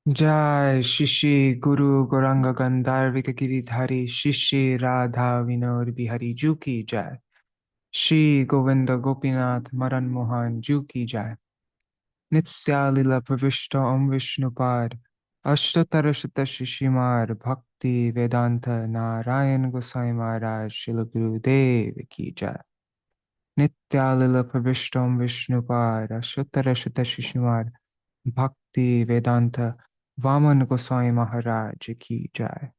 Jai Shishi Guru Goranga Gandharvika Giridhari Shishi Radha Vinod Bihari Ju ki Jai. Shri Govinda Gopinath Madan Mohan Ju ki Jai. Nitya Lila Pravishta Om Vishnupad Ashtatara Shata Shishimar Bhakti Vedanta Narayan Goswami Mahārāja Śrīla Gurudev ki Jai. Nitya Lila Pravishta Om Vishnupad Ashtatara Shata Shishimar Bhakti Vedanta Vaman Goswami Mahārāja ki Jai.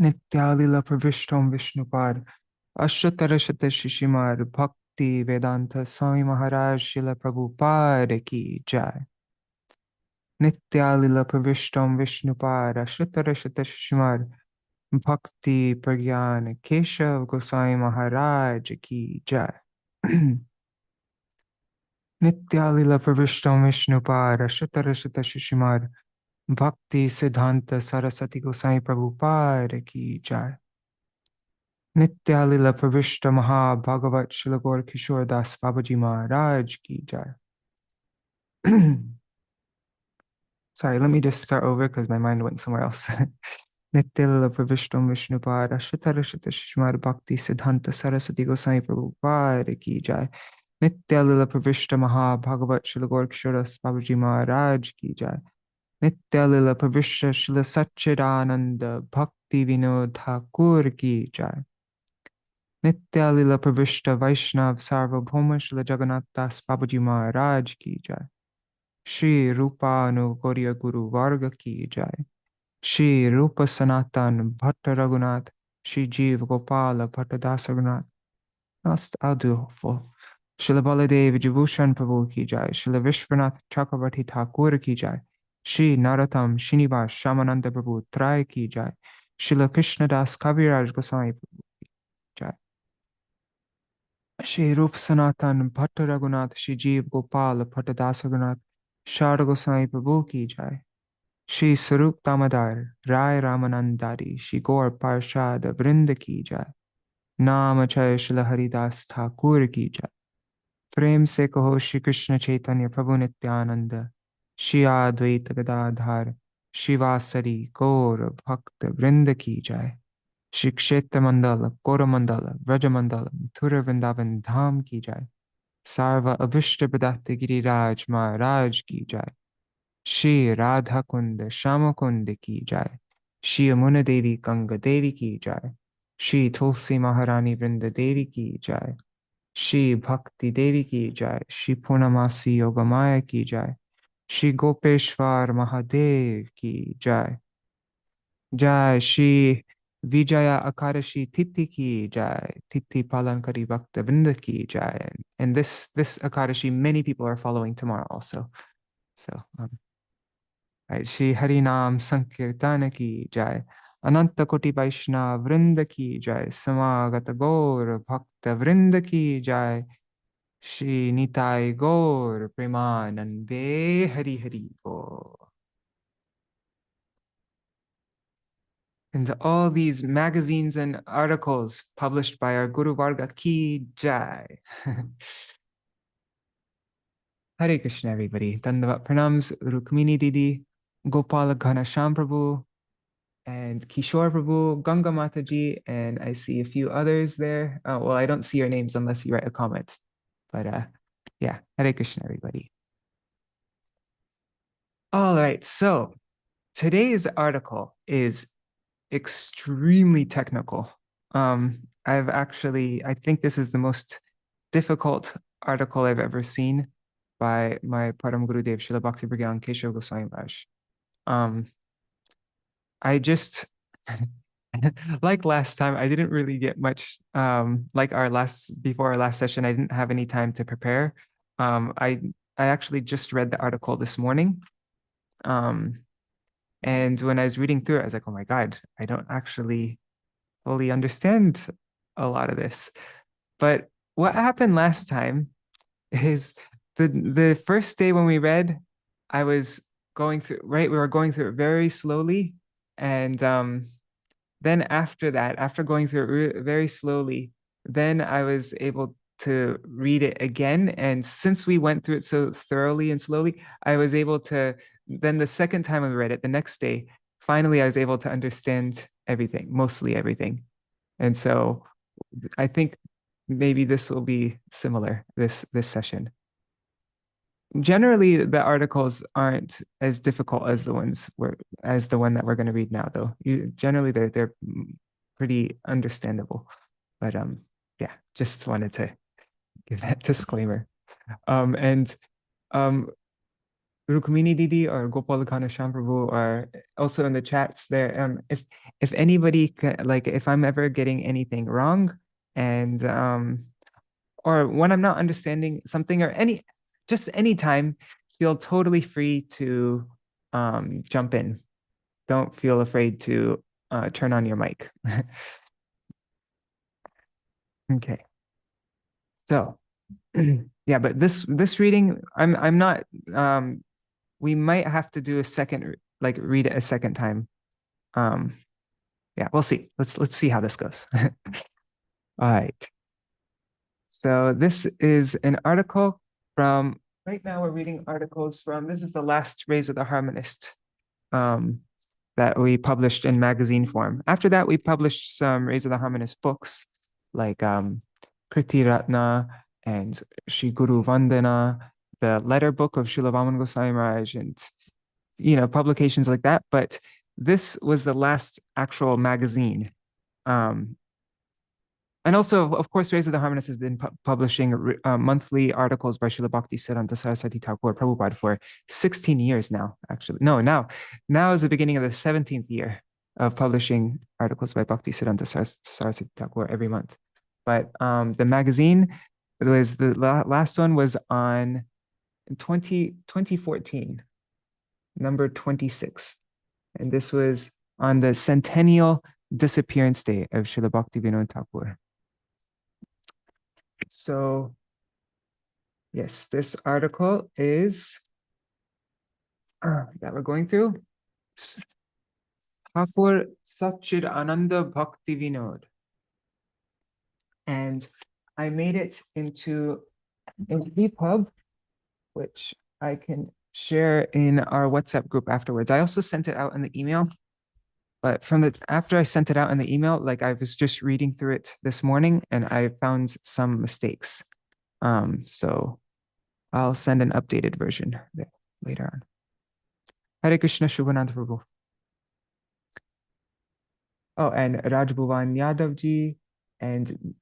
Nityalila Pravishtam Vishnupad Ashtatara Shata Shishimar Bhakti Vedanta Swami Maharaj Śrīla Prabhupada ki Jai. Nityalila Pravishtam Vishnupad Ashtatara Shata Shishimar Bhakti Prajñāna Keśava Gosvāmī Mahārāja ki Jai. Nityalila Pravishtam Vishnupad Ashtatara Shata Shishimar Bhakti Siddhanta Saraswati Goswami Prabhupada ki Jai. Nitya Lila Pravishta Maha Bhagavat Śrīla Keśava Das Babaji Maharaj ki Jai. Sorry, let me just start over because my mind went somewhere else. Nitya Lila Pravishtam Vishnupad Ashtatara Shata Shishmar Bhakti Siddhanta Saraswati Goswami Prabhupada ki Jai. Nitya Lila Pravishta Maha Bhagavat Śrīla Keśava Das Babaji Maharaj ki Jai. Nitya Lila Pravishta Śrīla Saccidānanda Bhaktivinoda Ṭhākura ki Jai. Nitya Lila Pravishta Vaishnav Sarvabhauma Śrīla Jagannath Das Babaji Maharaj ki Jai. Shri Rupa Anu Gauriya Guru Varga ki Jai. Shri Rupa Sanatan Bhatta Raghunath. Shri Jeev Gopala Bhatta Das Raghunath. I'll do full. Śrīla Baladev Vijibhushan Prabhu ki Jai. Śrīla Vishwanath Chakravarti Thakur ki Jai. Shri Narottam Srinivas Shamananda Prabhu Trai ki Jai. Śrīla Krishna Das Kaviraj Goswami Prabhu ki Jai. Shri Rup Sanatan Bhatta Raghunath Shri Jeev Gopal Bhatta Das Raghunath Shara Goswami Prabhu ki Jai. Shri Sarup Damodar Rai Ramanandari Shri Gaur Parshad Vrinda ki Jai. Namachay Śrīla Haridas Thakur ki Jai. Prem se kaho Shri Krishna Chaitanya Prabhu Nityananda Shri Advaita Gadadhar Shivasari Gaur Bhakta Vrinda ki Jai. Shri Kshetra Mandala, Kora Mandala, Vraja Mandala, Mathura Vrindavan Dham ki Jai. Sarva Abhishta Pradakta Giriraj Maharaj ki Jai. Shri Radha Kunda Shama Kunda ki Jai. Shri Amuna Devi Ganga Devi ki Jai. Shri Tulsi Maharani Vrinda Devi ki Jai. Shri Bhakti Devi ki Jai. Shri Purnamasi Yogamaya ki Jai. Shri Gopeshwar Mahadev ki Jai. Jai Shri Vijaya Akarashi Titi ki Jai. Titi Palankari Bhakta Vrinda ki Jai. And this Akarashi, many people are following tomorrow also. So, right. Shri Harinam Sankirtana ki Jai. Ananta Koti Vaishnava Vrinda ki Jai. Samagata Gaur Bhakta Vrinda ki Jai. Shri Nitai Gaur Premanande Hari Hari Gaur. And all these magazines and articles published by our Guru Varga ki Jai. Hare Krishna, everybody. Dandavat Pranams, Rukmini Didi, Gopala Ghanasham Prabhu, and Kishore Prabhu, Ganga Mataji, and I see a few others there. Well, I don't see your names unless you write a comment. But yeah, Hare Krishna, everybody. All right, so today's article is extremely technical. I think this is the most difficult article I've ever seen by my Param Gurudev Śrīla Bhakti Prajñāna Keśava Gosvāmī Mahārāja. I just like last time, I didn't really get much. Like before our last session, I didn't have any time to prepare. I actually just read the article this morning. And when I was reading through it, I was like, oh my God, I don't actually fully understand a lot of this. But what happened last time is the first day when we read, I was going through, right? We were going through it very slowly. And then after that, after going through it very slowly, then I was able to read it again. And since we went through it so thoroughly and slowly, I was able to then the second time I read it, the next day, finally I was able to understand everything, mostly everything. And so I think maybe this will be similar, this session. Generally, the articles aren't as difficult as the one that we're going to read now, though. Generally they're pretty understandable. But yeah, just wanted to give that disclaimer. And Rukmini Didi or Gopalakana Shamprabhu are also in the chats there. If anybody like if I'm ever getting anything wrong, and or when I'm not understanding something, or just any time, feel totally free to jump in. Don't feel afraid to turn on your mic. Okay. So yeah, but this reading, I'm not we might have to do a second, like read it a second time. Yeah, we'll see. Let's see how this goes. All right. So this is an article from, right now we're reading articles from, this is the last Rays of the Harmonist that we published in magazine form. After that, we published some Rays of the Harmonist books like Kriti Ratna and Shri Guru Vandana, the letter book of Śrīla Gosvāmī Mahārāja, and publications like that. But this was the last actual magazine. And also, of course, Rays of the Harmonist has been publishing monthly articles by Srila Bhaktisiddhanta Saraswati Thakur Prabhupada for 16 years now, actually. No, now is the beginning of the 17th year of publishing articles by Bhaktisiddhanta Saraswati Thakur every month. But the magazine, was the last one was on 2014, number 26. And this was on the centennial disappearance day of Srila Bhaktivinoda Thakur. So, yes, this article is that we're going through Ṭhākura Saccidānanda Bhaktivinoda. And I made it into an EPUB, which I can share in our WhatsApp group afterwards. I also sent it out in the email. But after I sent it out in the email, like I was just reading through it this morning and I found some mistakes. So I'll send an updated version later on. Hare Krishna, Shubhananda Prabhu. Oh, and Rajbhuvan Yadavji and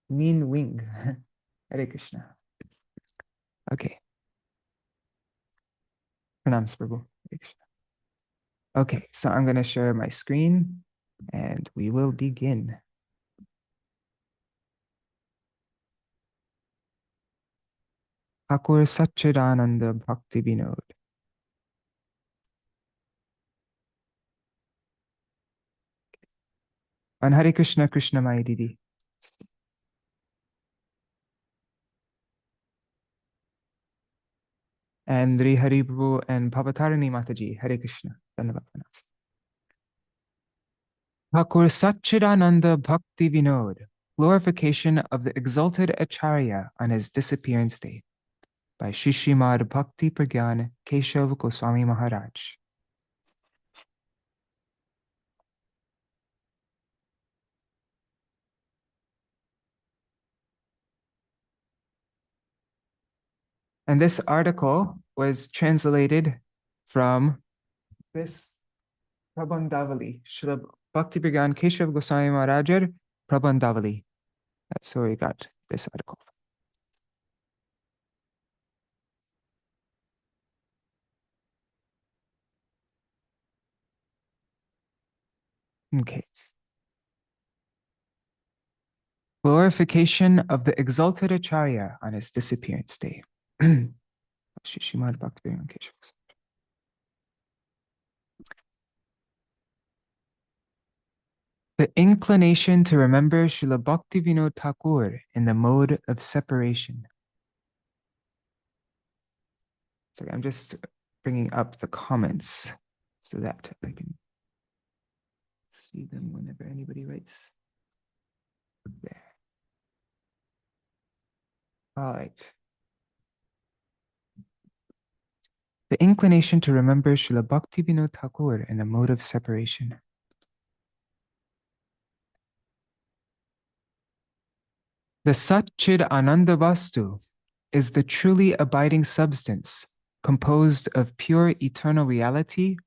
Min Wing. Hare Krishna. Okay. Pranams Prabhu. Hare Krishna. Okay, so I'm going to share my screen and we will begin. Ṭhākura Saccidānanda Bhaktivinoda. And Hare Krishna, Krishna Mai Didi. And Sri Hari Prabhu and Bhavatarani Mataji. Hare Krishna. Ṭhākura Saccidānanda Bhaktivinoda. Glorification of the exalted ācārya on his disappearance day, by Srimad Bhakti Prajñāna Keśava Gosvāmī Mahārāja. And this article was translated from this Prabandhavali, Srila Bhakti Prajñāna Keśava Gosvāmī Mahārāja Prabandhavali. That's where we got this article. Okay. Glorification of the exalted ācārya on his disappearance day. Srimad Bhakti Prajñāna Keśava. The inclination to remember Srila Bhaktivinoda Thakur in the mode of separation. So I'm just bringing up the comments so that I can see them whenever anybody writes. There. All right. the inclination to remember Śrīla Bhaktivinoda Thakur in the mode of separation. The Saccidānanda Vastu is the truly abiding substance composed of pure eternal reality,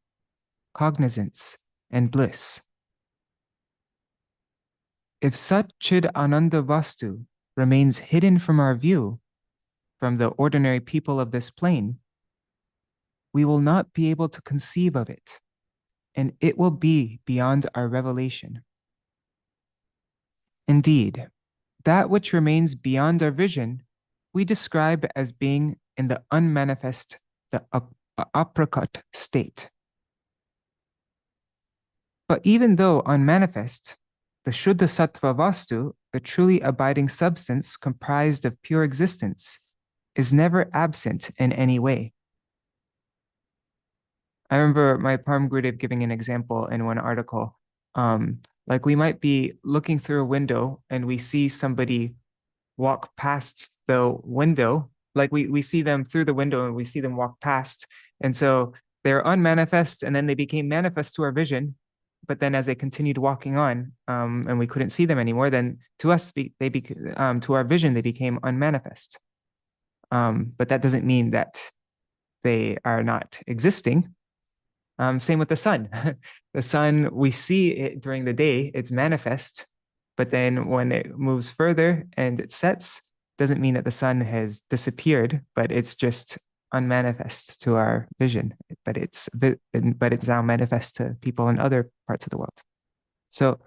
cognizance, and bliss. If Saccidānanda Vastu remains hidden from our view, from the ordinary people of this plane, we will not be able to conceive of it, and it will be beyond our revelation. Indeed, that which remains beyond our vision, we describe as being in the unmanifest, the apricot state. But even though unmanifest, the Shuddha Sattva Vastu, the truly abiding substance comprised of pure existence, is never absent in any way. I remember my Param Gurudev giving an example in one article. Like we might be looking through a window and we see somebody walk past the window. Like we see them through the window and we see them walk past. And so they're unmanifest and then they became manifest to our vision. But then as they continued walking on and we couldn't see them anymore, then to us, to our vision, they became unmanifest. But that doesn't mean that they are not existing. Same with the sun. The sun, we see it during the day, it's manifest, but then when it moves further and it sets, doesn't mean that the sun has disappeared, but it's just unmanifest to our vision, but it's now manifest to people in other parts of the world. So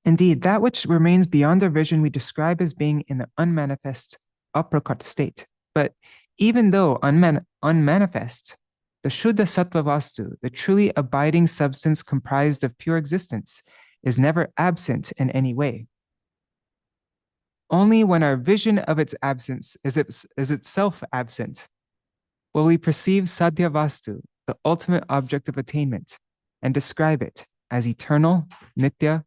indeed, that which remains beyond our vision, we describe as being in the unmanifest apricot state. But even though unmanifest, the Shuddha Sattva Vastu, the truly abiding substance comprised of pure existence, is never absent in any way. Only when our vision of its absence is itself absent will we perceive Sadhya Vastu, the ultimate object of attainment, and describe it as eternal, nitya,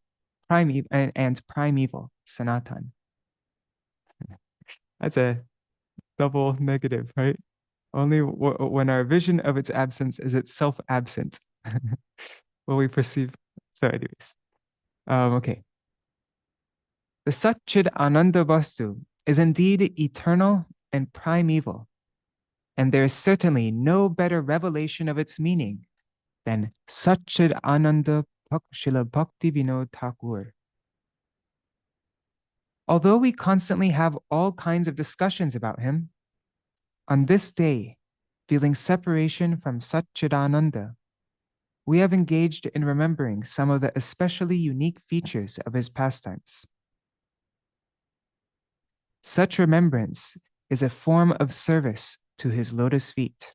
and primeval, sanatan. That's a double negative, right? Only when our vision of its absence is itself absent will we perceive. So anyways, okay. The Saccidānanda Vastu is indeed eternal and primeval, and there is certainly no better revelation of its meaning than Saccidānanda Śrīla Bhaktivinoda Thakur. Although we constantly have all kinds of discussions about him, on this day, feeling separation from Saccidānanda, we have engaged in remembering some of the especially unique features of his pastimes. Such remembrance is a form of service to his lotus feet.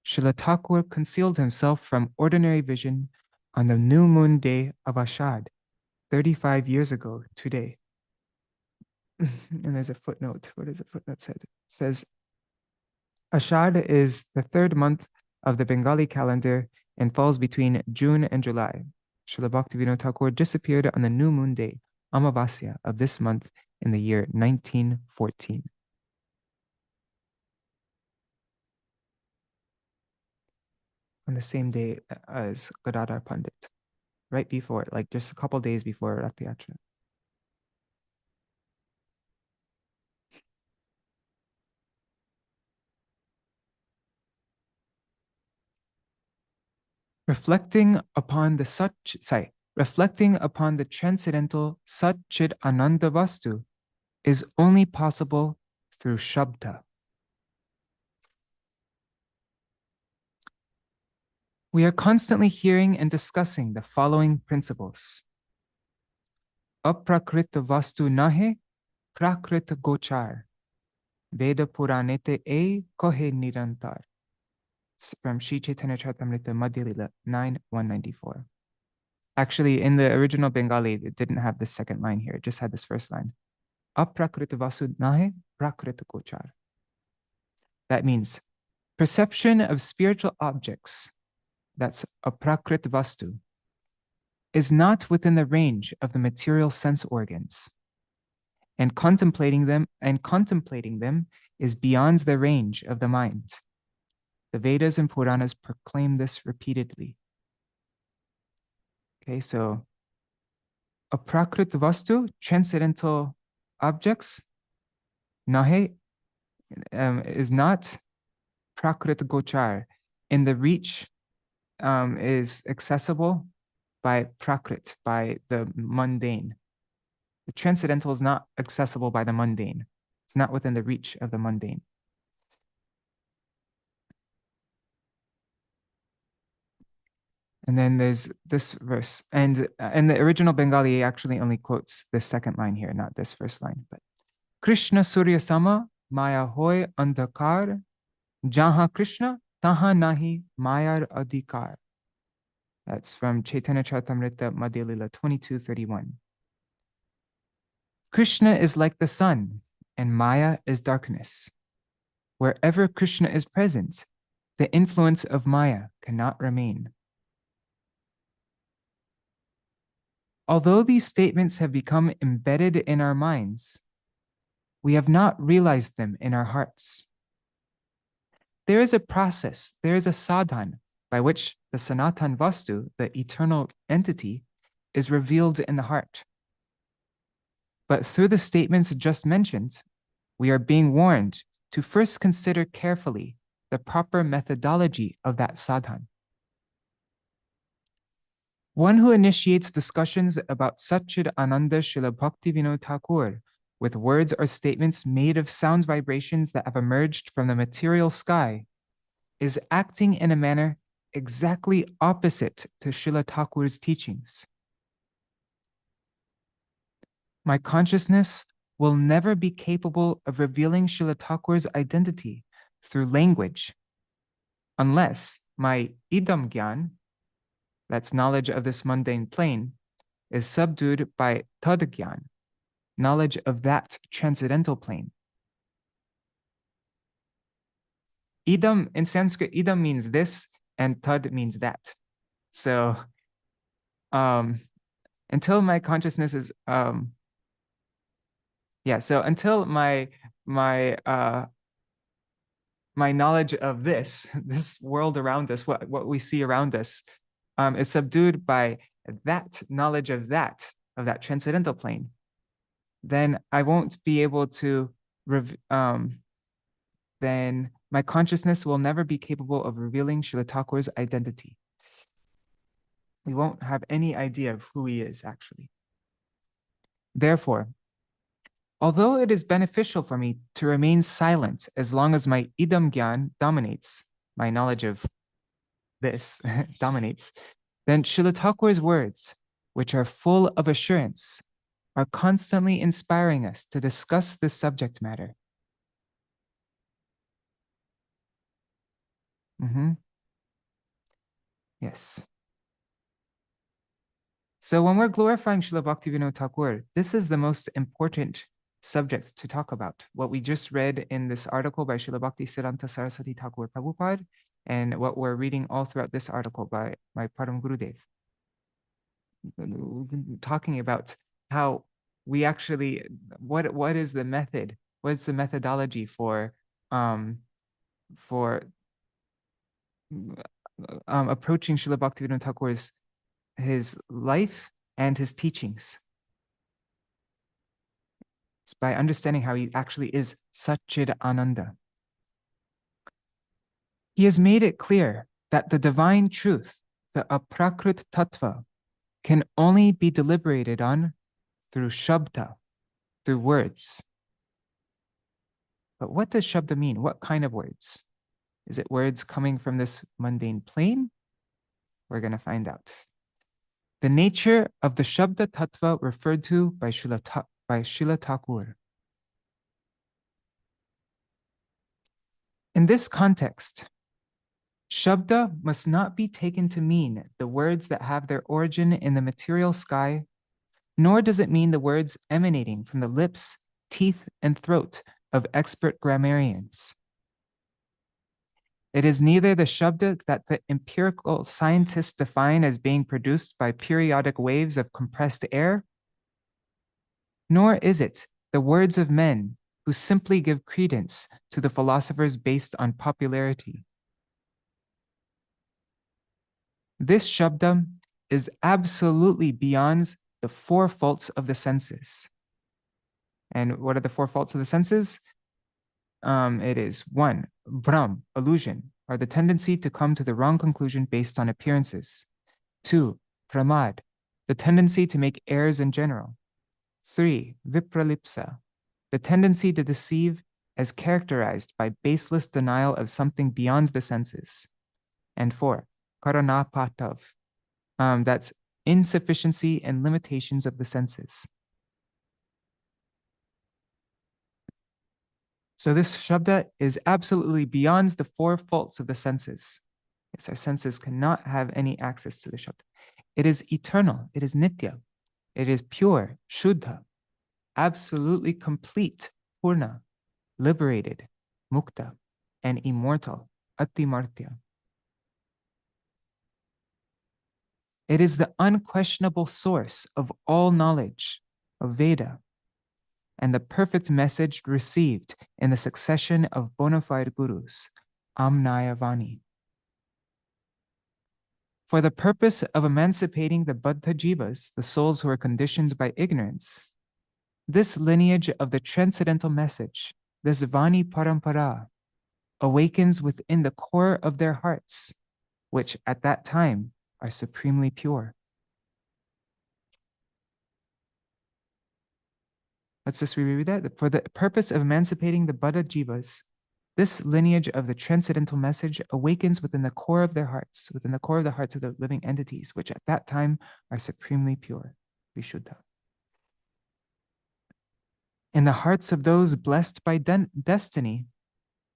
Śrīla Thakur concealed himself from ordinary vision on the new moon day of Ashad, 35 years ago today. And there's a footnote. What does the footnote say? It says, Ashad is the third month of the Bengali calendar and falls between June and July. Śrīla Bhaktivinoda Thakur disappeared on the new moon day, Amavasya, of this month in the year 1914. On the same day as Gadadhar Pandit, right before, like just a couple days before Rath Yatra. Reflecting upon the transcendental Saccidānanda Vastu is only possible through Shabda. We are constantly hearing and discussing the following principles. Aprakrita Vastu nahe, prakrita gochar. Veda Puranete e kohe nirantar. From Sri Chaitanya Charitamrita Madhya Lila 9:194. Actually, in the original Bengali, it didn't have the second line here. It just had this first line. Aprakrita vasu nahe prakrita gochar. That means perception of spiritual objects, that's aprakrita vastu, is not within the range of the material sense organs. And contemplating them is beyond the range of the mind. The Vedas and Puranas proclaim this repeatedly. Okay, so aprakrit vastu, transcendental objects, nahe, is not prakrit gochar. In the reach is accessible by prakrit, by the mundane. The transcendental is not accessible by the mundane. It's not within the reach of the mundane. And then there's this verse. And in the original Bengali, he actually only quotes the second line here, not this first line. But Krishna Surya Sama Maya Hoy Andhakar Jaha Krishna Taha Nahi Mayar Adhikar. That's from Chaitanya Charitamrita Madhya Lila 22:31. Krishna is like the sun, and Maya is darkness. Wherever Krishna is present, the influence of Maya cannot remain. Although these statements have become embedded in our minds, we have not realized them in our hearts. There is a process, there is a sadhan by which the Sanatan Vastu, the eternal entity, is revealed in the heart. But through the statements just mentioned, we are being warned to first consider carefully the proper methodology of that sadhan. One who initiates discussions about Saccidānanda Srila Bhaktivinoda Thakur with words or statements made of sound vibrations that have emerged from the material sky is acting in a manner exactly opposite to Srila Thakur's teachings. My consciousness will never be capable of revealing Srila Thakur's identity through language unless my idam gyan, that's knowledge of this mundane plane, is subdued by tad gyan, knowledge of that transcendental plane. Idam, in Sanskrit, idam means this and tad means that. So until my consciousness is, so until my knowledge of this world around us, what we see around us, is subdued by that knowledge of that transcendental plane, then I won't be able to, then my consciousness will never be capable of revealing Srila Thakur's identity. We won't have any idea of who he is, actually. Therefore, although it is beneficial for me to remain silent as long as my idam gyan dominates, my knowledge of this dominates, then Srila Thakur's words, which are full of assurance, are constantly inspiring us to discuss this subject matter. Yes. So when we're glorifying Srila Bhaktivinoda Thakur, this is the most important subject to talk about. What we just read in this article by Srila Bhaktisiddhanta Saraswati Thakur Prabhupada, and what we're reading all throughout this article by my Param Gurudev, talking about how we actually, what is the method? What's the methodology for approaching Srila Bhaktivinoda Thakur's his life and his teachings? It's by understanding how he actually is Saccidānanda. He has made it clear that the divine truth, the aprakrit tattva, can only be deliberated on through shabda, through words. But what does shabda mean? What kind of words? Is it words coming from this mundane plane? We're going to find out. The nature of the shabda tattva referred to by Srila Thakur. In this context, shabda must not be taken to mean the words that have their origin in the material sky, nor does it mean the words emanating from the lips, teeth, and throat of expert grammarians. It is neither the shabda that the empirical scientists define as being produced by periodic waves of compressed air, nor is it the words of men who simply give credence to the philosophers based on popularity. this Shabda is absolutely beyond the four faults of the senses. And what are the four faults of the senses? It is 1, Brahm, illusion, or the tendency to come to the wrong conclusion based on appearances. 2, Pramad, the tendency to make errors in general. 3, Vipralipsa, the tendency to deceive as characterized by baseless denial of something beyond the senses. And 4, Karanapatav, that's insufficiency and limitations of the senses. So this Shabda is absolutely beyond the four faults of the senses. Yes, our senses cannot have any access to the Shabda. It is eternal, it is nitya, it is pure, shuddha, absolutely complete, purna, liberated, mukta, and immortal, atimartya. It is the unquestionable source of all knowledge, of Veda, and the perfect message received in the succession of bona fide gurus, Amnaya Vani. For the purpose of emancipating the Baddha Jivas, the souls who are conditioned by ignorance, this lineage of the transcendental message, this Vani Parampara, awakens within the core of their hearts, which at that time are supremely pure. Let's just reread that. For the purpose of emancipating the Baddha Jivas, this lineage of the transcendental message awakens within the core of their hearts, within the core of the hearts of the living entities, which at that time are supremely pure, Vishuddha. In the hearts of those blessed by destiny,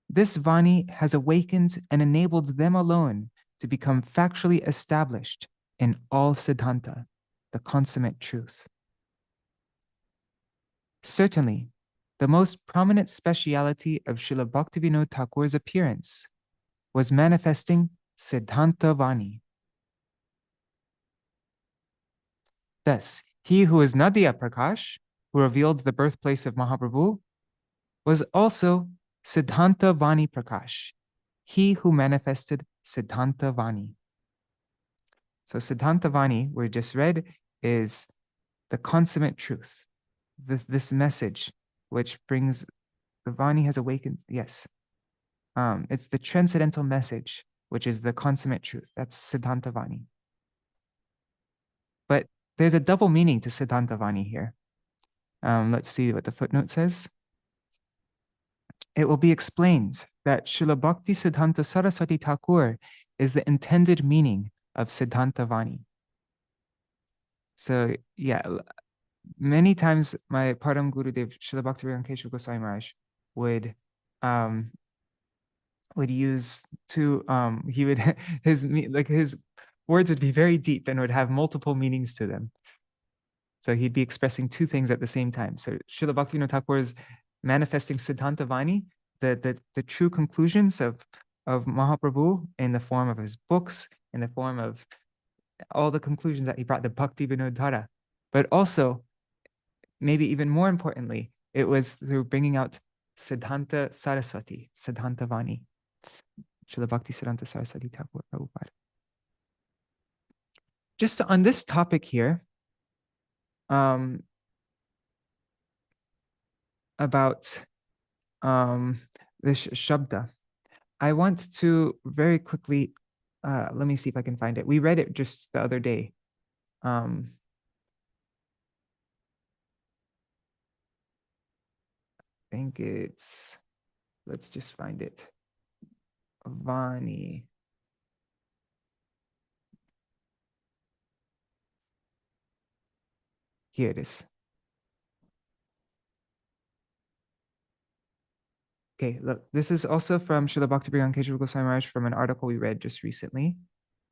this Vani has awakened and enabled them alone to become factually established in all Siddhanta, the consummate truth. Certainly, the most prominent speciality of Srila Bhaktivinoda Thakur's appearance was manifesting Siddhanta Vani. Thus, he who is Nadiya Prakash, who revealed the birthplace of Mahaprabhu, was also Siddhanta Vani Prakash, he who manifested Siddhanta Vani. So Siddhanta Vani, we just read, is the consummate truth, this message which brings the Vani has awakened. Yes, it's the transcendental message, which is the consummate truth. That's Siddhanta Vani. But there's a double meaning to Siddhanta Vani here. Let's see what the footnote says. It will be explained that Srila Bhakti Siddhanta Saraswati Thakur is the intended meaning of Siddhanta Vani. So yeah, many times my Param Gurudev, Srila Bhaktivinoda Keśava Gosvāmī Mahārāja, would use two, he would, his words would be very deep and would have multiple meanings to them. So he'd be expressing two things at the same time. So Srila Bhaktivinoda Thakur is manifesting Siddhanta Vani, the true conclusions of Mahaprabhu in the form of his books, in the form of all the conclusions that he brought, the Bhakti Vinodhara. But also, maybe even more importantly, it was through bringing out Siddhanta Saraswati, Siddhanta Vani, Srila Bhakti Siddhanta Saraswati Thakur Prabhupada. Just on this topic here, about this Shabda, I want to very quickly, let me see if I can find it. We read it just the other day. I think it's, let's just find it. Vani. Here it is. Okay, look, this is also from Srila Bhaktivinoda Keśava Gosvāmī Mahārāja from an article we read just recently,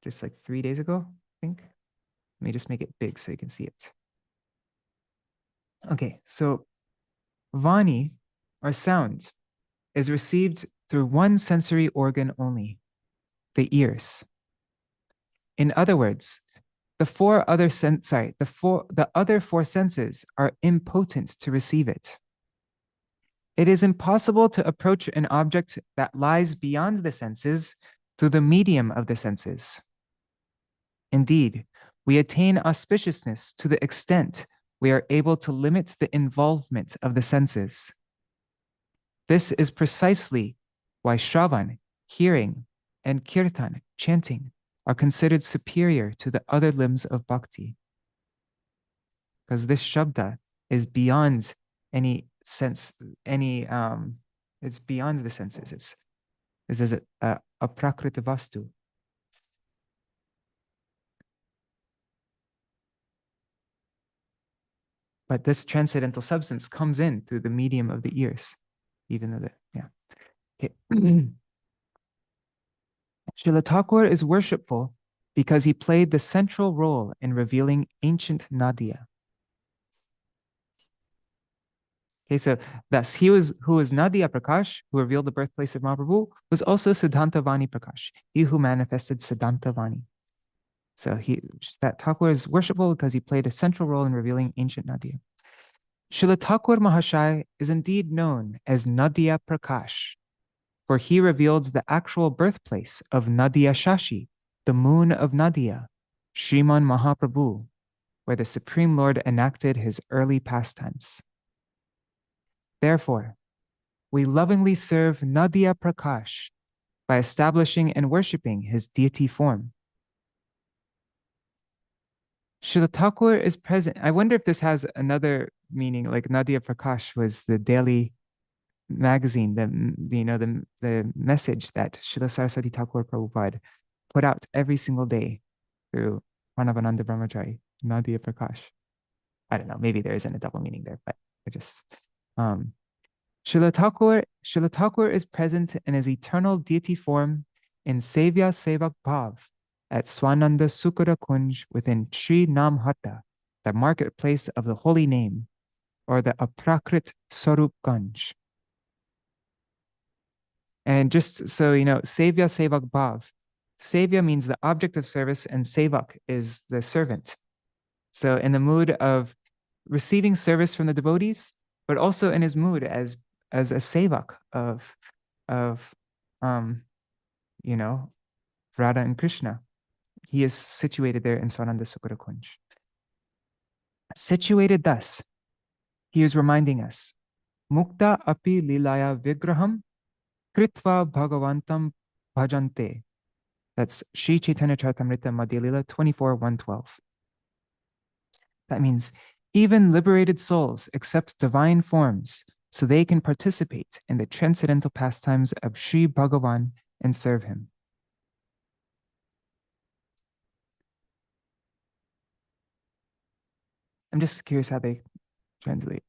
just like 3 days ago, I think. Let me just make it big so you can see it. Okay, so Vani, or sound, is received through one sensory organ only, the ears. In other words, the other four senses are impotent to receive it. It is impossible to approach an object that lies beyond the senses through the medium of the senses. Indeed, we attain auspiciousness to the extent we are able to limit the involvement of the senses. This is precisely why Shravan, hearing, and Kirtan, chanting, are considered superior to the other limbs of bhakti. Because this Shabda is beyond any sense, it's beyond the senses. It's as a prakrita vastu. But this transcendental substance comes in through the medium of the ears, even though okay. Śrīla Ṭhākura is worshipful because he played the central role in revealing ancient Nadia. Okay, so thus who was Nadia Prakash, who revealed the birthplace of Mahaprabhu, was also Siddhanta Vani Prakash, he who manifested Siddhanta Vani. So that Ṭhākura is worshipful because he played a central role in revealing ancient Nadia. Śrīla Ṭhākura Mahārāja is indeed known as Nadia Prakash, for he revealed the actual birthplace of Nadia Shashi, the moon of Nadia, Sriman Mahaprabhu, where the Supreme Lord enacted his early pastimes. Therefore, we lovingly serve Nadia Prakash by establishing and worshipping his deity form. Śrīla Ṭhākura is present. I wonder if this has another meaning, like Nadia Prakash was the daily magazine, the message that Śrīla Saraswati Thakur Prabhupada put out every single day through Pranavananda Brahmachari, Nadia Prakash. I don't know, maybe there isn't a double meaning there, but I just Śrīla Ṭhākura is present in his eternal deity form in Sevya Sevak Bhav at Swananda Sukura Kunj within Sri Nam Hatta, the marketplace of the holy name, or the Aprakrit Sarup Ganj. And just so you know, Sevya Sevak Bhav. Sevya means the object of service, and Sevak is the servant. So in the mood of receiving service from the devotees, but also in his mood as a sevak of Radha and Krishna. He is situated there in Swananda Sukura Kunj. Situated thus, he is reminding us, Mukta api lilaya vigraham kritva bhagavantam bhajante. That's Sri Chaitanya Charitamrita Madhya Lila 24:112. That means even liberated souls accept divine forms so they can participate in the transcendental pastimes of Sri Bhagavan and serve him. I'm just curious how they translate.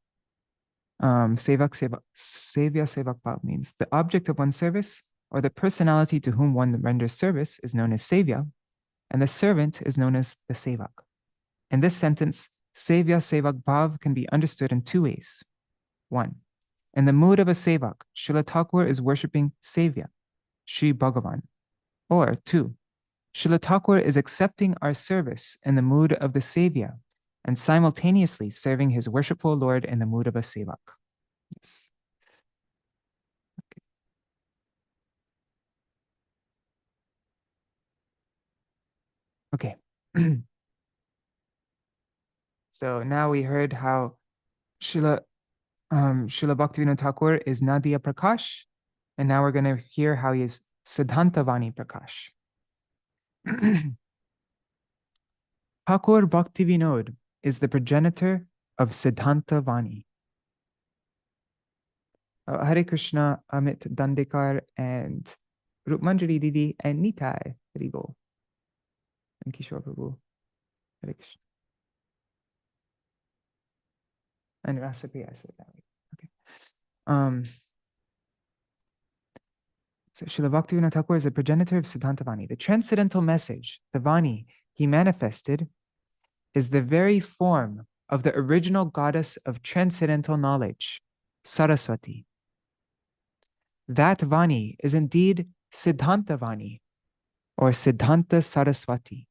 Sevya Sevak Bhav means the object of one's service or the personality to whom one renders service is known as Sevya, and the servant is known as the Sevak. In this sentence, Sevya Sevak Bhav can be understood in two ways. One, in the mood of a Sevak, Śrīla Ṭhākura is worshipping Sevya, Sri Bhagavan. Or two, Śrīla Ṭhākura is accepting our service in the mood of the Sevya and simultaneously serving his worshipful Lord in the mood of a Sevak. Yes. Okay. So now we heard how Śrīla Bhaktivinoda Thakur is Nadia Prakash, and now we're going to hear how he is Siddhanta Vani Prakash. Thakur Bhaktivinoda is the progenitor of Siddhanta Vani. Hare Krishna, Amit Dandekar, and Rupmanjari Didi, and Nitai Haribo. And Kishore Prabhu. Hare Krishna. And Rasapriya, I said that way. Okay. So Śrīla Bhaktivinoda Thakur is the progenitor of Siddhanta Vani. The transcendental message, the Vani he manifested, is the very form of the original goddess of transcendental knowledge, Saraswati. That Vani is indeed Siddhanta Vani, or Siddhanta Saraswati.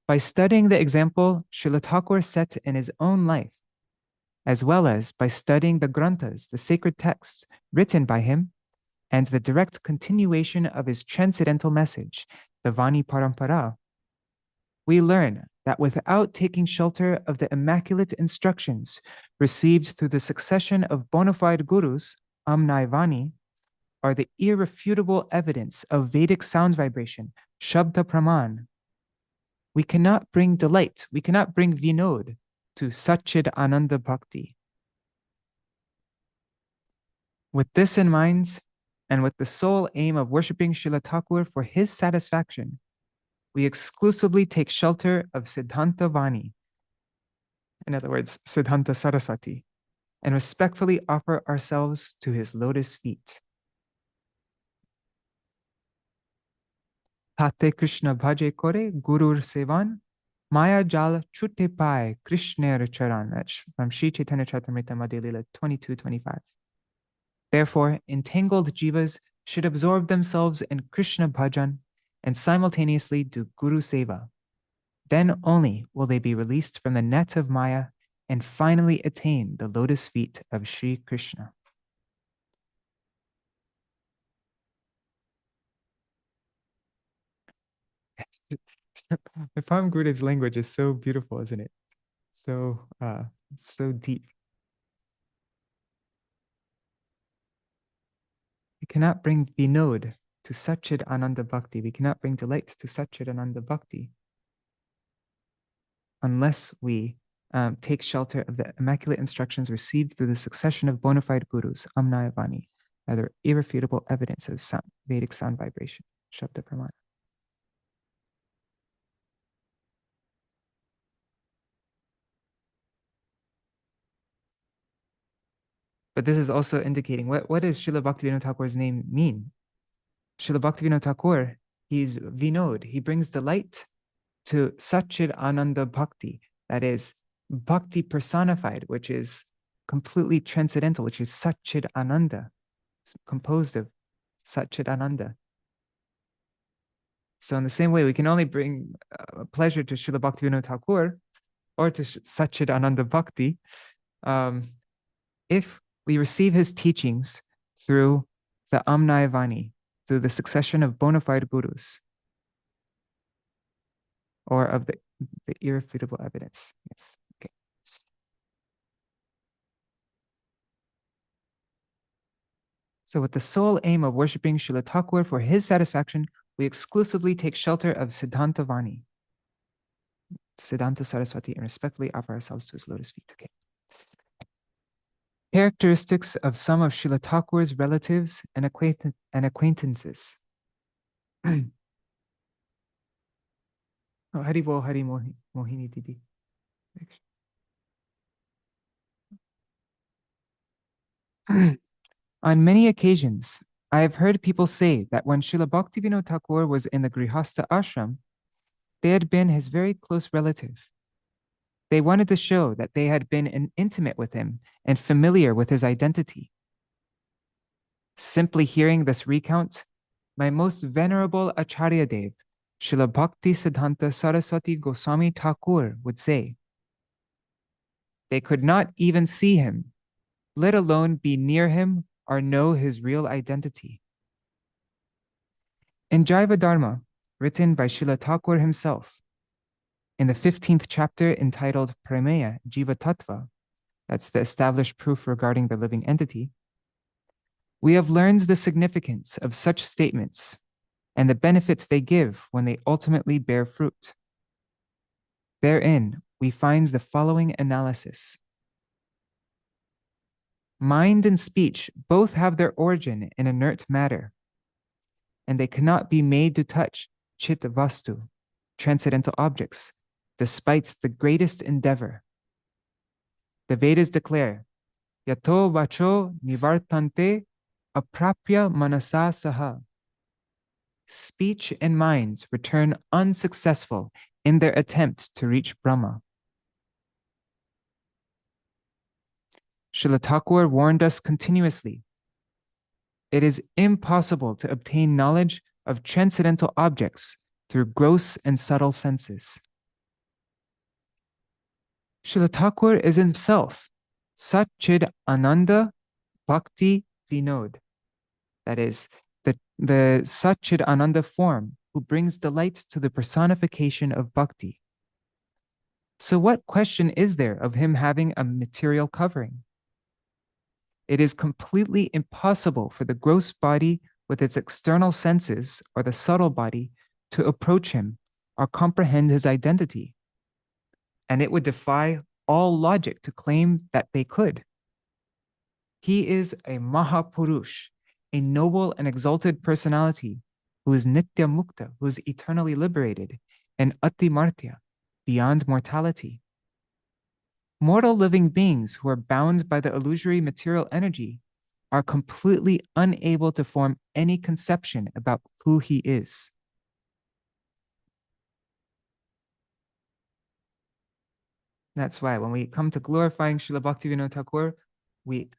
By studying the example Śrīla Thakur set in his own life, as well as by studying the Granthas, the sacred texts written by him, and the direct continuation of his transcendental message, the Vani Parampara, we learn that without taking shelter of the immaculate instructions received through the succession of bona fide gurus, Amnaivani, are the irrefutable evidence of Vedic sound vibration, Shabda Praman. We cannot bring delight, we cannot bring vinod to Saccidānanda Bhakti. With this in mind, and with the sole aim of worshipping Srila Thakur for his satisfaction, we exclusively take shelter of Siddhanta Vani, in other words, Siddhanta Saraswati, and respectfully offer ourselves to his lotus feet. Tate Krishna bhaje kore gurur sevan, maya jal chute pai Krishner charan. That's from Sri Chaitanya Charitamrita Madhya Lila 22-25. Therefore, entangled jivas should absorb themselves in Krishna bhajan and simultaneously do Guru Seva. Then only will they be released from the net of Maya and finally attain the lotus feet of Sri Krishna. The Palm Gurudev's language is so beautiful, isn't it? So deep. We cannot bring vinod to Saccidānanda Bhakti. We cannot bring delight to Saccidānanda Bhakti unless we take shelter of the immaculate instructions received through the succession of bona fide gurus, Amnayavani, either irrefutable evidence of sound, Vedic sound vibration, Shabda Pramana. But this is also indicating, what does Srila Bhaktivinoda Thakur's name mean? Srila Bhaktivinoda Thakur, he's Vinod, he brings delight to Saccidānanda Bhakti, that is Bhakti personified, which is completely transcendental, which is Saccidānanda. It's composed of Saccidānanda. So in the same way, we can only bring pleasure to Srila Bhaktivinoda Thakur or to Saccidānanda Bhakti if we receive his teachings through the Amnayavani, through the succession of bona fide gurus, or of the irrefutable evidence. Yes. Okay. So with the sole aim of worshipping Srila Thakur for his satisfaction, we exclusively take shelter of Siddhanta Vani, Siddhanta Saraswati, and respectfully offer ourselves to his lotus feet. Okay. Characteristics of some of Srila Thakur's relatives and acquaintances. Oh, Hari Bol, Hari Mohini Didi. On many occasions, I have heard people say that when Srila Bhaktivinoda Thakur was in the Grihastha ashram, they had been his very close relative. They wanted to show that they had been intimate with him and familiar with his identity. Simply hearing this recount, my most venerable ācārya Dev, Srila Bhakti Siddhanta Saraswati Gosvāmī Thakur, would say, they could not even see him, let alone be near him or know his real identity. In Jaiva Dharma, written by Srila Thakur himself, in the 15th chapter entitled Prameya Jiva Tattva, that's the established proof regarding the living entity, we have learned the significance of such statements and the benefits they give when they ultimately bear fruit. Therein, we find the following analysis. Mind and speech both have their origin in inert matter, and they cannot be made to touch chit vastu, transcendental objects, despite the greatest endeavor. The Vedas declare, Yato vacho nivartante aprapya manasa saha. Speech and minds return unsuccessful in their attempts to reach Brahma. Srila Thakur warned us continuously. It is impossible to obtain knowledge of transcendental objects through gross and subtle senses. Srila Thakur is himself Saccidānanda Bhakti Vinod. That is, the Saccidānanda form who brings delight to the personification of bhakti. So what question is there of him having a material covering? It is completely impossible for the gross body with its external senses or the subtle body to approach him or comprehend his identity. And it would defy all logic to claim that they could. He is a Mahapurush, a noble and exalted personality who is Nitya Mukta, who is eternally liberated, and Ati Martya, beyond mortality. Mortal living beings who are bound by the illusory material energy are completely unable to form any conception about who he is. That's why when we come to glorifying Srila Bhaktivinoda Thakur, we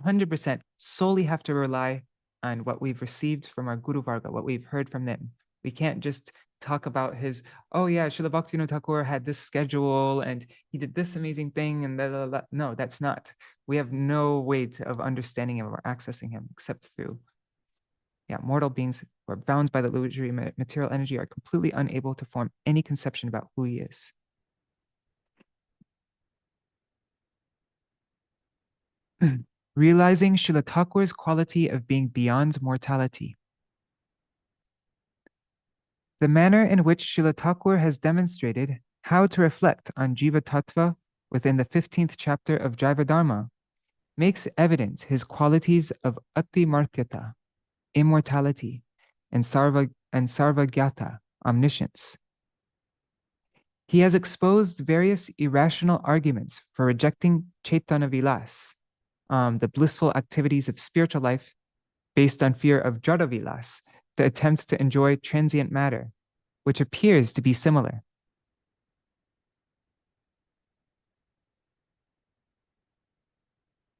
100% solely have to rely on what we've received from our Guru Varga, what we've heard from them. We can't just talk about his, oh yeah, Srila Bhaktivinoda Thakur had this schedule and he did this amazing thing and blah, blah, blah. No, that's not. We have no way of understanding him or accessing him except through, mortal beings who are bound by the illusory material energy are completely unable to form any conception about who he is. Realizing Srila Thakur's quality of being beyond mortality. The manner in which Srila Thakur has demonstrated how to reflect on Jiva Tattva within the 15th chapter of Jaiva Dharma makes evident his qualities of Ati Martyata, immortality, and Sarvagyata, omniscience. He has exposed various irrational arguments for rejecting Chaitanya Vilas, the blissful activities of spiritual life based on fear of Jada Vilas, the attempts to enjoy transient matter, which appears to be similar.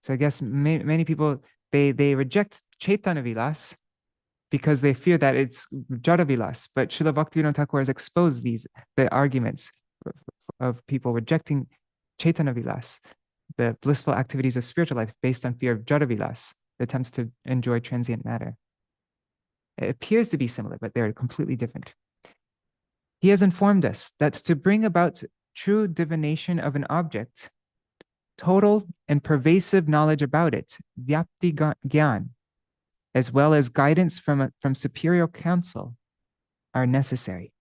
So I guess many people, they reject Chaitanya Vilas because they fear that it's Jada Vilas, but Srila Bhaktivinoda Thakur has exposed the arguments of people rejecting Chaitanya Vilas, the blissful activities of spiritual life based on fear of Jada Vilas, the attempts to enjoy transient matter. It appears to be similar, but they're completely different. He has informed us that to bring about true divination of an object, total and pervasive knowledge about it, vyapti gyan, as well as guidance from superior counsel, are necessary.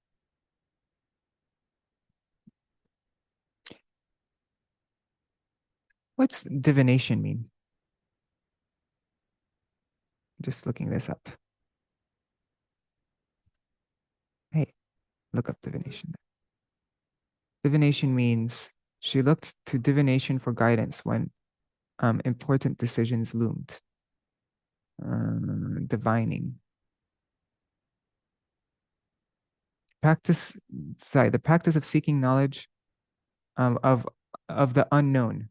What's divination mean? Just looking this up. Hey, look up divination. Divination means she looked to divination for guidance when important decisions loomed. Divining. The practice of seeking knowledge of the unknown.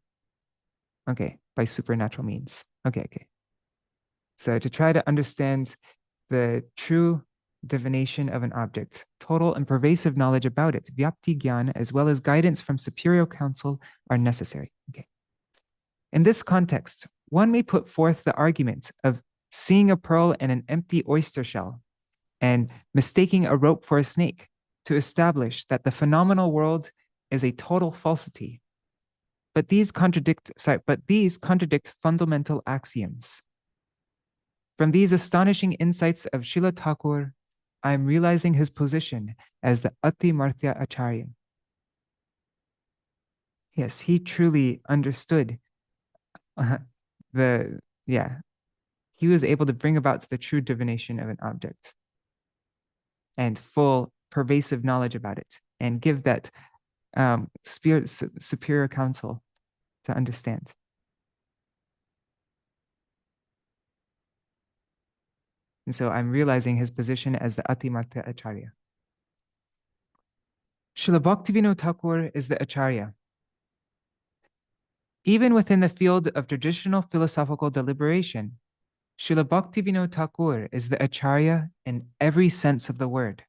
Okay, by supernatural means. Okay. So to try to understand the true divination of an object, total and pervasive knowledge about it, vyapti gyan, as well as guidance from superior counsel are necessary. Okay. In this context, one may put forth the argument of seeing a pearl in an empty oyster shell and mistaking a rope for a snake to establish that the phenomenal world is a total falsity. But these contradict fundamental axioms. From these astonishing insights of Srila Thakur, I am realizing his position as the Ati Martya ācārya. Yes, he truly understood he was able to bring about the true divination of an object and full pervasive knowledge about it and give that superior counsel to understand. And so I'm realizing his position as the Ati Martya ācārya. Srila Bhaktivinoda Thakur is the ācārya. Even within the field of traditional philosophical deliberation, Srila Bhaktivinoda Thakur is the ācārya in every sense of the word.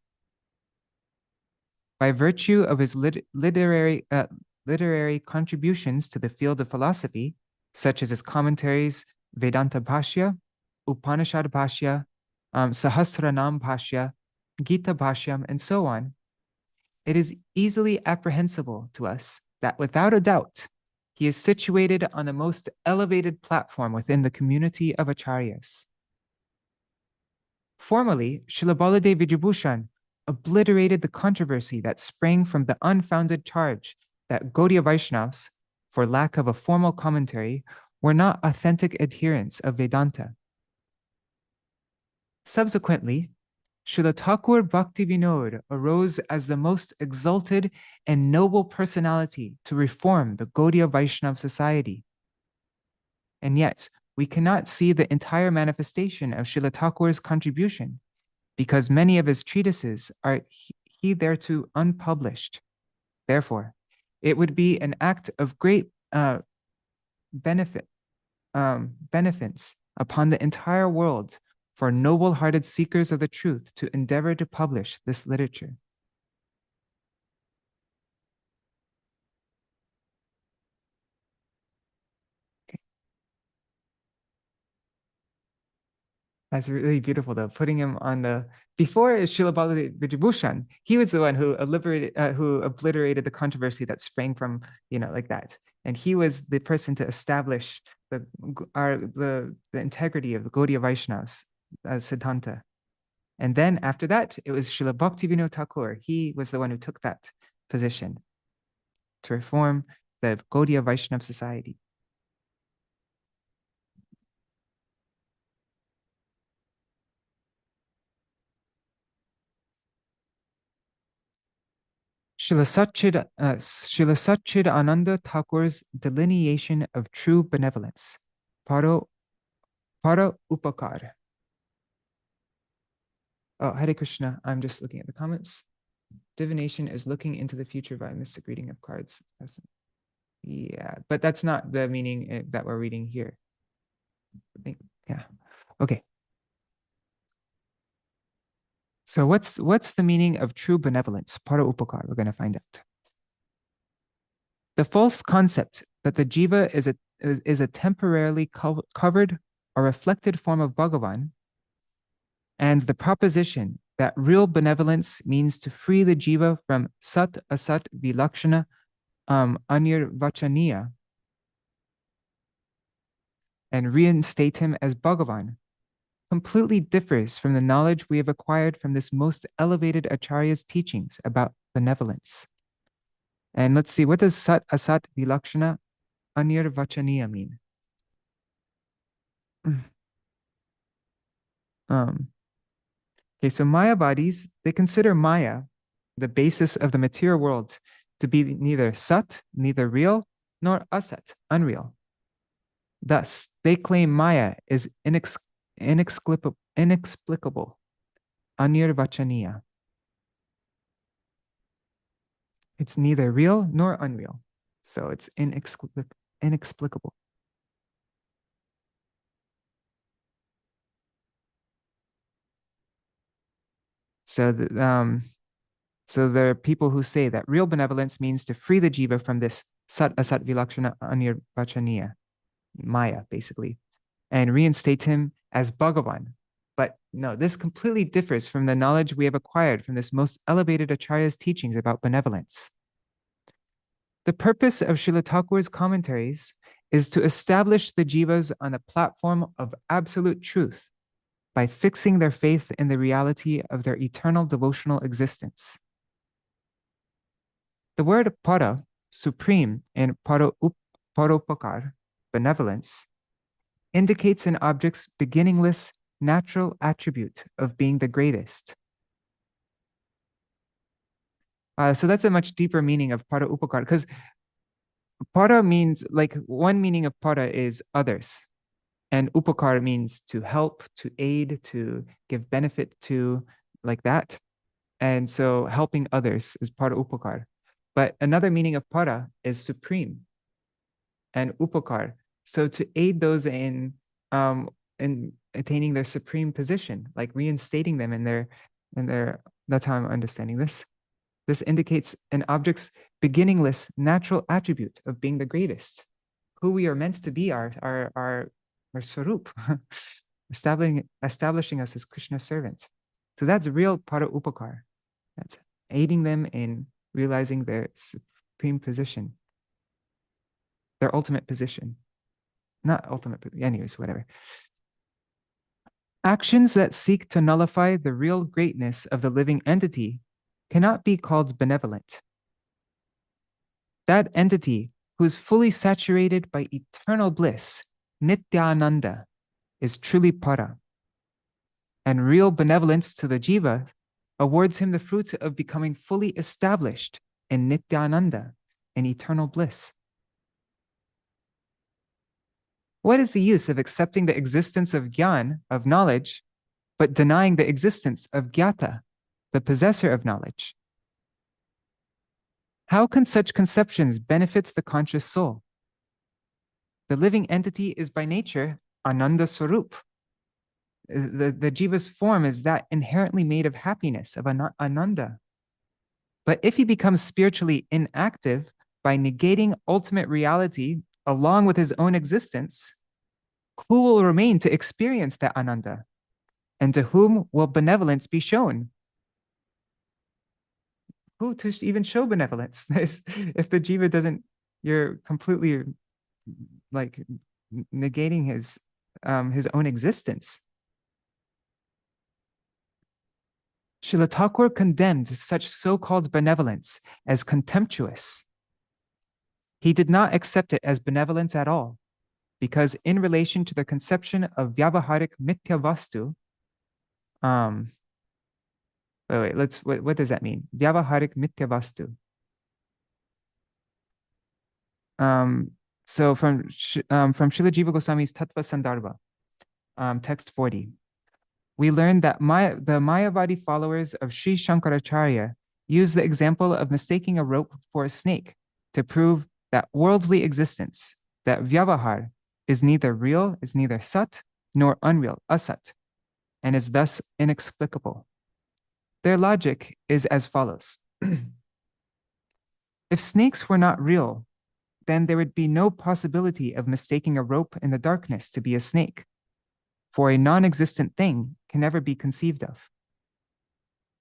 By virtue of his literary contributions to the field of philosophy, such as his commentaries Vedanta Bhashya, Upanishad Bhashya, Sahasranam Bhashya, Gita Bhashyam, and so on, it is easily apprehensible to us that without a doubt, he is situated on the most elevated platform within the community of acharyas. Formerly, Srila Baladev Vijayabhushan obliterated the controversy that sprang from the unfounded charge that Gauḍīya Vaishnavas, for lack of a formal commentary, were not authentic adherents of Vedanta. Subsequently, Srila Ṭhākura Bhaktivinoda arose as the most exalted and noble personality to reform the Gauḍīya Vaishnava society. And yet, we cannot see the entire manifestation of Srila Ṭhākura's contribution because many of his treatises are hitherto unpublished. Therefore, it would be an act of great beneficence upon the entire world for noble-hearted seekers of the truth to endeavor to publish this literature. That's really beautiful, though. Putting him on the before Srila Baladev Vijayabhushan, he was the one who obliterated the controversy that sprang from like that, and he was the person to establish the integrity of the Gauḍīya Vaishnavas Siddhanta. And then after that, it was Srila Bhaktivinoda Thakur. He was the one who took that position to reform the Gauḍīya Vaishnava society. Srila Saccidānanda Thakur's delineation of true benevolence, para upakar. Oh, Hare Krishna, I'm just looking at the comments. Divination is looking into the future by a mystic reading of cards. Yeah, but that's not the meaning that we're reading here. Yeah, okay. So what's the meaning of true benevolence? Para upakar, we're going to find out. The false concept that the jiva is a temporarily covered or reflected form of Bhagavan, and the proposition that real benevolence means to free the jiva from sat asat vilakshana anirvachaniya and reinstate him as Bhagavan completely differs from the knowledge we have acquired from this most elevated ācārya's teachings about benevolence. And let's see, what does sat asat vilakshana anirvachaniya mean? Okay, so Mayavadis, they consider Maya, the basis of the material world, to be neither sat, neither real, nor asat, unreal. Thus, they claim Maya is inexplicable, anirvachaniya. It's neither real nor unreal, so it's inexplicable. So, so there are people who say that real benevolence means to free the jiva from this sat asat vilakshana anirvachaniya, Maya, basically, and reinstate him as Bhagavan. But no, this completely differs from the knowledge we have acquired from this most elevated ācārya's teachings about benevolence. The purpose of Srila Thakura's commentaries is to establish the jivas on a platform of absolute truth by fixing their faith in the reality of their eternal devotional existence. The word para, supreme, and paropakar, benevolence, indicates an object's beginningless natural attribute of being the greatest. So that's a much deeper meaning of para upakar, because para means, like, one meaning of para is others, and upakar means to help, to aid, to give benefit to, like that. And so helping others is para upakar. But another meaning of para is supreme, and upakar, so to aid those in attaining their supreme position, like reinstating them in their, that's how I'm understanding this. This indicates an object's beginningless natural attribute of being the greatest, who we are meant to be, our swarup, establishing us as Krishna's servants. So that's real para upakar. That's aiding them in realizing their supreme position, their ultimate position. Not ultimate, but anyways, whatever. Actions that seek to nullify the real greatness of the living entity cannot be called benevolent. That entity who is fully saturated by eternal bliss, Nityananda, is truly para. And real benevolence to the jiva awards him the fruit of becoming fully established in Nityananda, in eternal bliss. What is the use of accepting the existence of gyan, of knowledge, but denying the existence of gyata, the possessor of knowledge? How can such conceptions benefit the conscious soul? The living entity is by nature Ananda Swarup. The jiva's form is that inherently made of happiness, of Ananda. But if he becomes spiritually inactive by negating ultimate reality along with his own existence, who will remain to experience that Ananda? And to whom will benevolence be shown? Who to even show benevolence? If the jiva doesn't, you're completely like negating his own existence. Srila Thakur condemned such so-called benevolence as contemptuous. He did not accept it as benevolence at all, because in relation to the conception of vyavaharik mithya vastu, what does that mean? Vyavaharik mithya vastu. So from Śrīla Jiva Goswāmī's Tattva Sandarbha, text 40, we learned that the Mayavadi followers of Sri Shankaracharya use the example of mistaking a rope for a snake to prove that worldly existence, that vyavahar, is neither real, is neither sat, nor unreal, asat, and is thus inexplicable. Their logic is as follows. If snakes were not real, then there would be no possibility of mistaking a rope in the darkness to be a snake, for a non-existent thing can never be conceived of.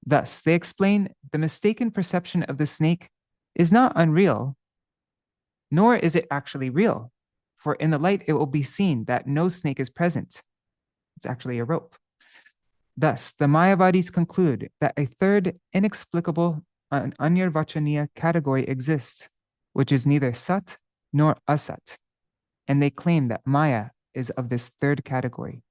Thus, they explain the mistaken perception of the snake is not unreal, nor is it actually real, for in the light it will be seen that no snake is present. It's actually a rope. Thus, the Mayavadis conclude that a third inexplicable Anirvachaniya category exists, which is neither sat nor asat, and they claim that Maya is of this third category.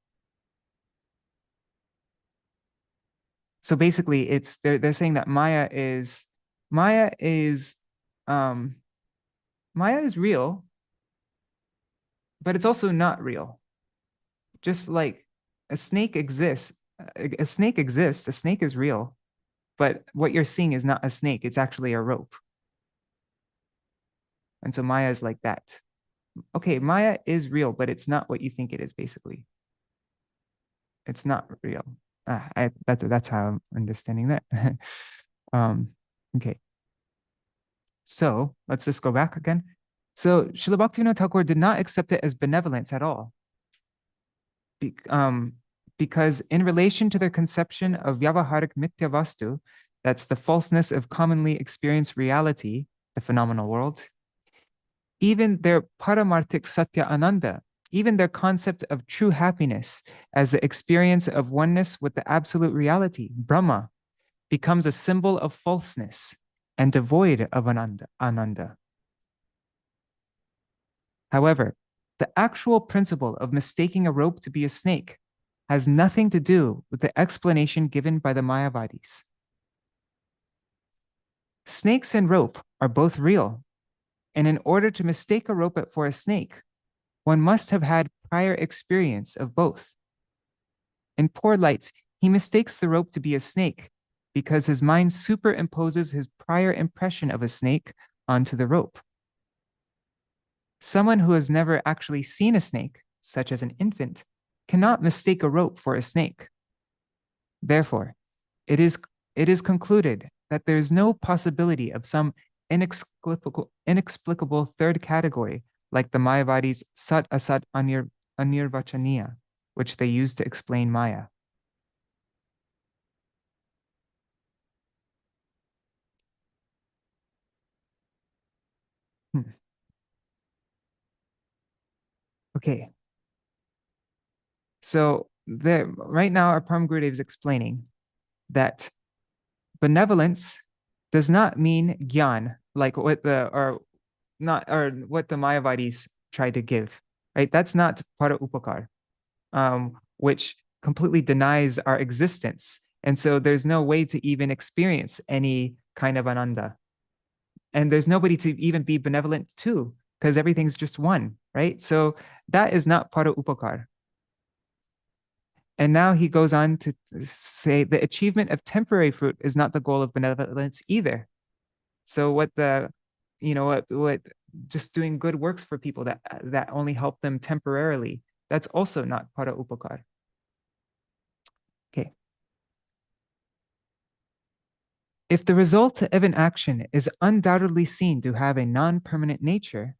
So basically, they're saying that Maya is real, but it's also not real. Just like a snake exists, a snake is real, but what you're seeing is not a snake, it's actually a rope. And so Maya is like that. Okay, Maya is real, but it's not what you think it is, basically. It's not real. That's how I'm understanding that. Okay. So let's just go back again. So Srila Bhaktivinoda Thakur did not accept it as benevolence at all. Because in relation to their conception of vyavaharik mithya vastu, that's the falseness of commonly experienced reality, the phenomenal world, even their paramarthik satya ananda, even their concept of true happiness as the experience of oneness with the absolute reality, Brahma, becomes a symbol of falseness and devoid of ananda. However, the actual principle of mistaking a rope to be a snake has nothing to do with the explanation given by the Mayavadis. Snakes and rope are both real, and in order to mistake a rope for a snake, one must have had prior experience of both. In poor light, he mistakes the rope to be a snake because his mind superimposes his prior impression of a snake onto the rope. Someone who has never actually seen a snake, such as an infant, cannot mistake a rope for a snake. Therefore, it is concluded that there is no possibility of some inexplicable third category like the Mayavadis Sat Asat Anirvachaniya, which they use to explain Maya. Okay. So right now, our Param Gurudev is explaining that benevolence does not mean gyan, like what the Mayavadis try to give, right? That's not para upakar, which completely denies our existence. And so there's no way to even experience any kind of ananda. And there's nobody to even be benevolent to, because everything's just one, right? So that is not para upakar. And now he goes on to say the achievement of temporary fruit is not the goal of benevolence either. So what just doing good works for people that only help them temporarily, that's also not para upakar. Okay. If the result of an action is undoubtedly seen to have a non-permanent nature,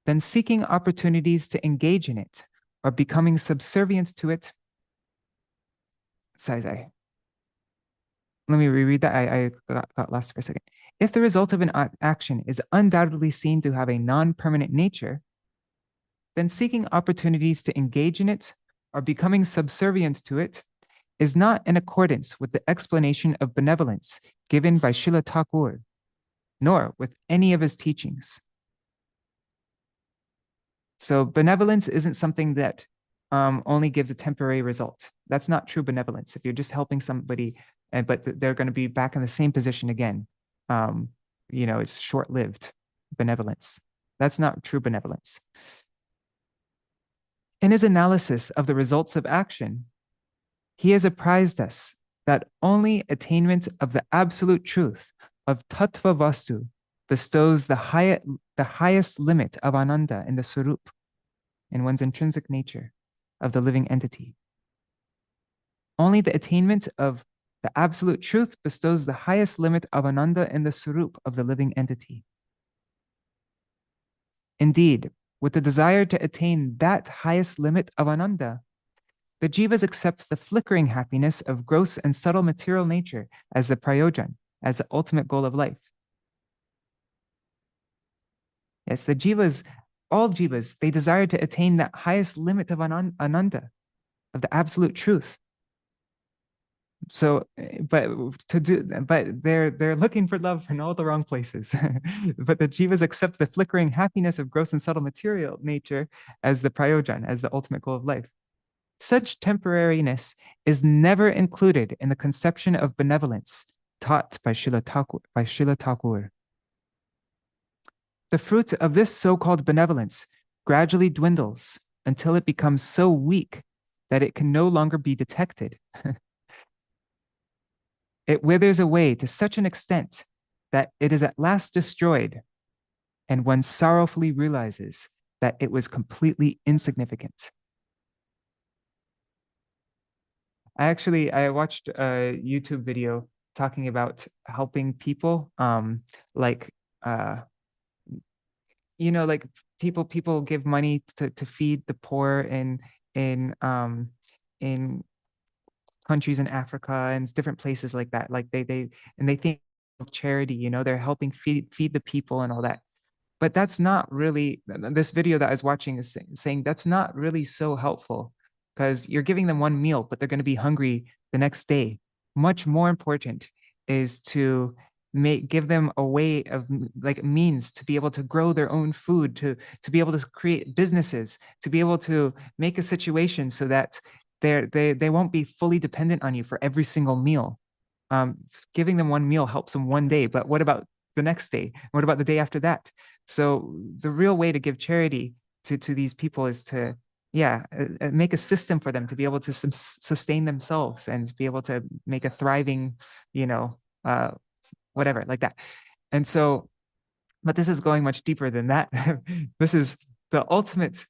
then seeking opportunities to engage in it or becoming subservient to it. Sorry. Let me reread that. I got lost for a second. If the result of an action is undoubtedly seen to have a non-permanent nature, then seeking opportunities to engage in it or becoming subservient to it is not in accordance with the explanation of benevolence given by Śrīla Ṭhākura, nor with any of his teachings. So benevolence isn't something that only gives a temporary result. That's not true benevolence. If you're just helping somebody, but they're going to be back in the same position again, it's short-lived benevolence. That's not true benevolence. In his analysis of the results of action, he has apprised us that only attainment of the absolute truth of tattva vastu bestows the highest limit of ananda in the swarup, in one's intrinsic nature of the living entity. Only the attainment of the absolute truth bestows the highest limit of ananda in the swarup of the living entity. Indeed, with the desire to attain that highest limit of ananda, the jivas accept the flickering happiness of gross and subtle material nature as the prayojan, as the ultimate goal of life. Yes, all jivas, they desire to attain that highest limit of ananda, of the absolute truth. So, but they're looking for love in all the wrong places. But the jivas accept the flickering happiness of gross and subtle material nature as the prayojan, as the ultimate goal of life. Such temporariness is never included in the conception of benevolence taught by Śrīla Ṭhākura. The fruit of this so-called benevolence gradually dwindles until it becomes so weak that it can no longer be detected. It withers away to such an extent that it is at last destroyed, and one sorrowfully realizes that it was completely insignificant. I watched a YouTube video talking about helping people, like people give money to feed the poor in countries in Africa and different places like that. Like they think of charity, they're helping feed the people and all that. But that's not really, this video that I was watching is saying that's not really so helpful, because you're giving them one meal, but they're going to be hungry the next day. Much more important is to give them a way of like means to be able to grow their own food, to be able to create businesses, to be able to make a situation so that they won't be fully dependent on you for every single meal. Giving them one meal helps them one day, but what about the next day? What about the day after that? So the real way to give charity to these people is to make a system for them to be able to sustain themselves and be able to make a thriving, whatever like that. And so, but this is going much deeper than that. This is the ultimate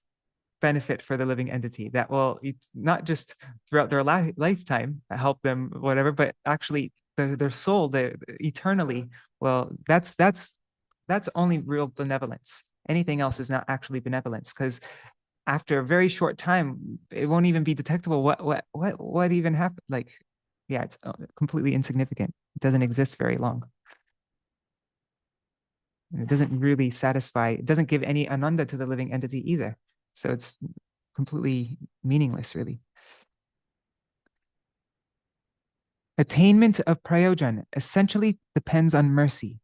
benefit for the living entity that will not just throughout their lifetime help them whatever, but actually their soul, eternally. Well, that's only real benevolence. Anything else is not actually benevolence, because after a very short time, it won't even be detectable what even happened. Like, yeah, it's completely insignificant. It doesn't exist very long. And it doesn't really satisfy, it doesn't give any ananda to the living entity either. So it's completely meaningless, really. Attainment of Prajñāna essentially depends on mercy,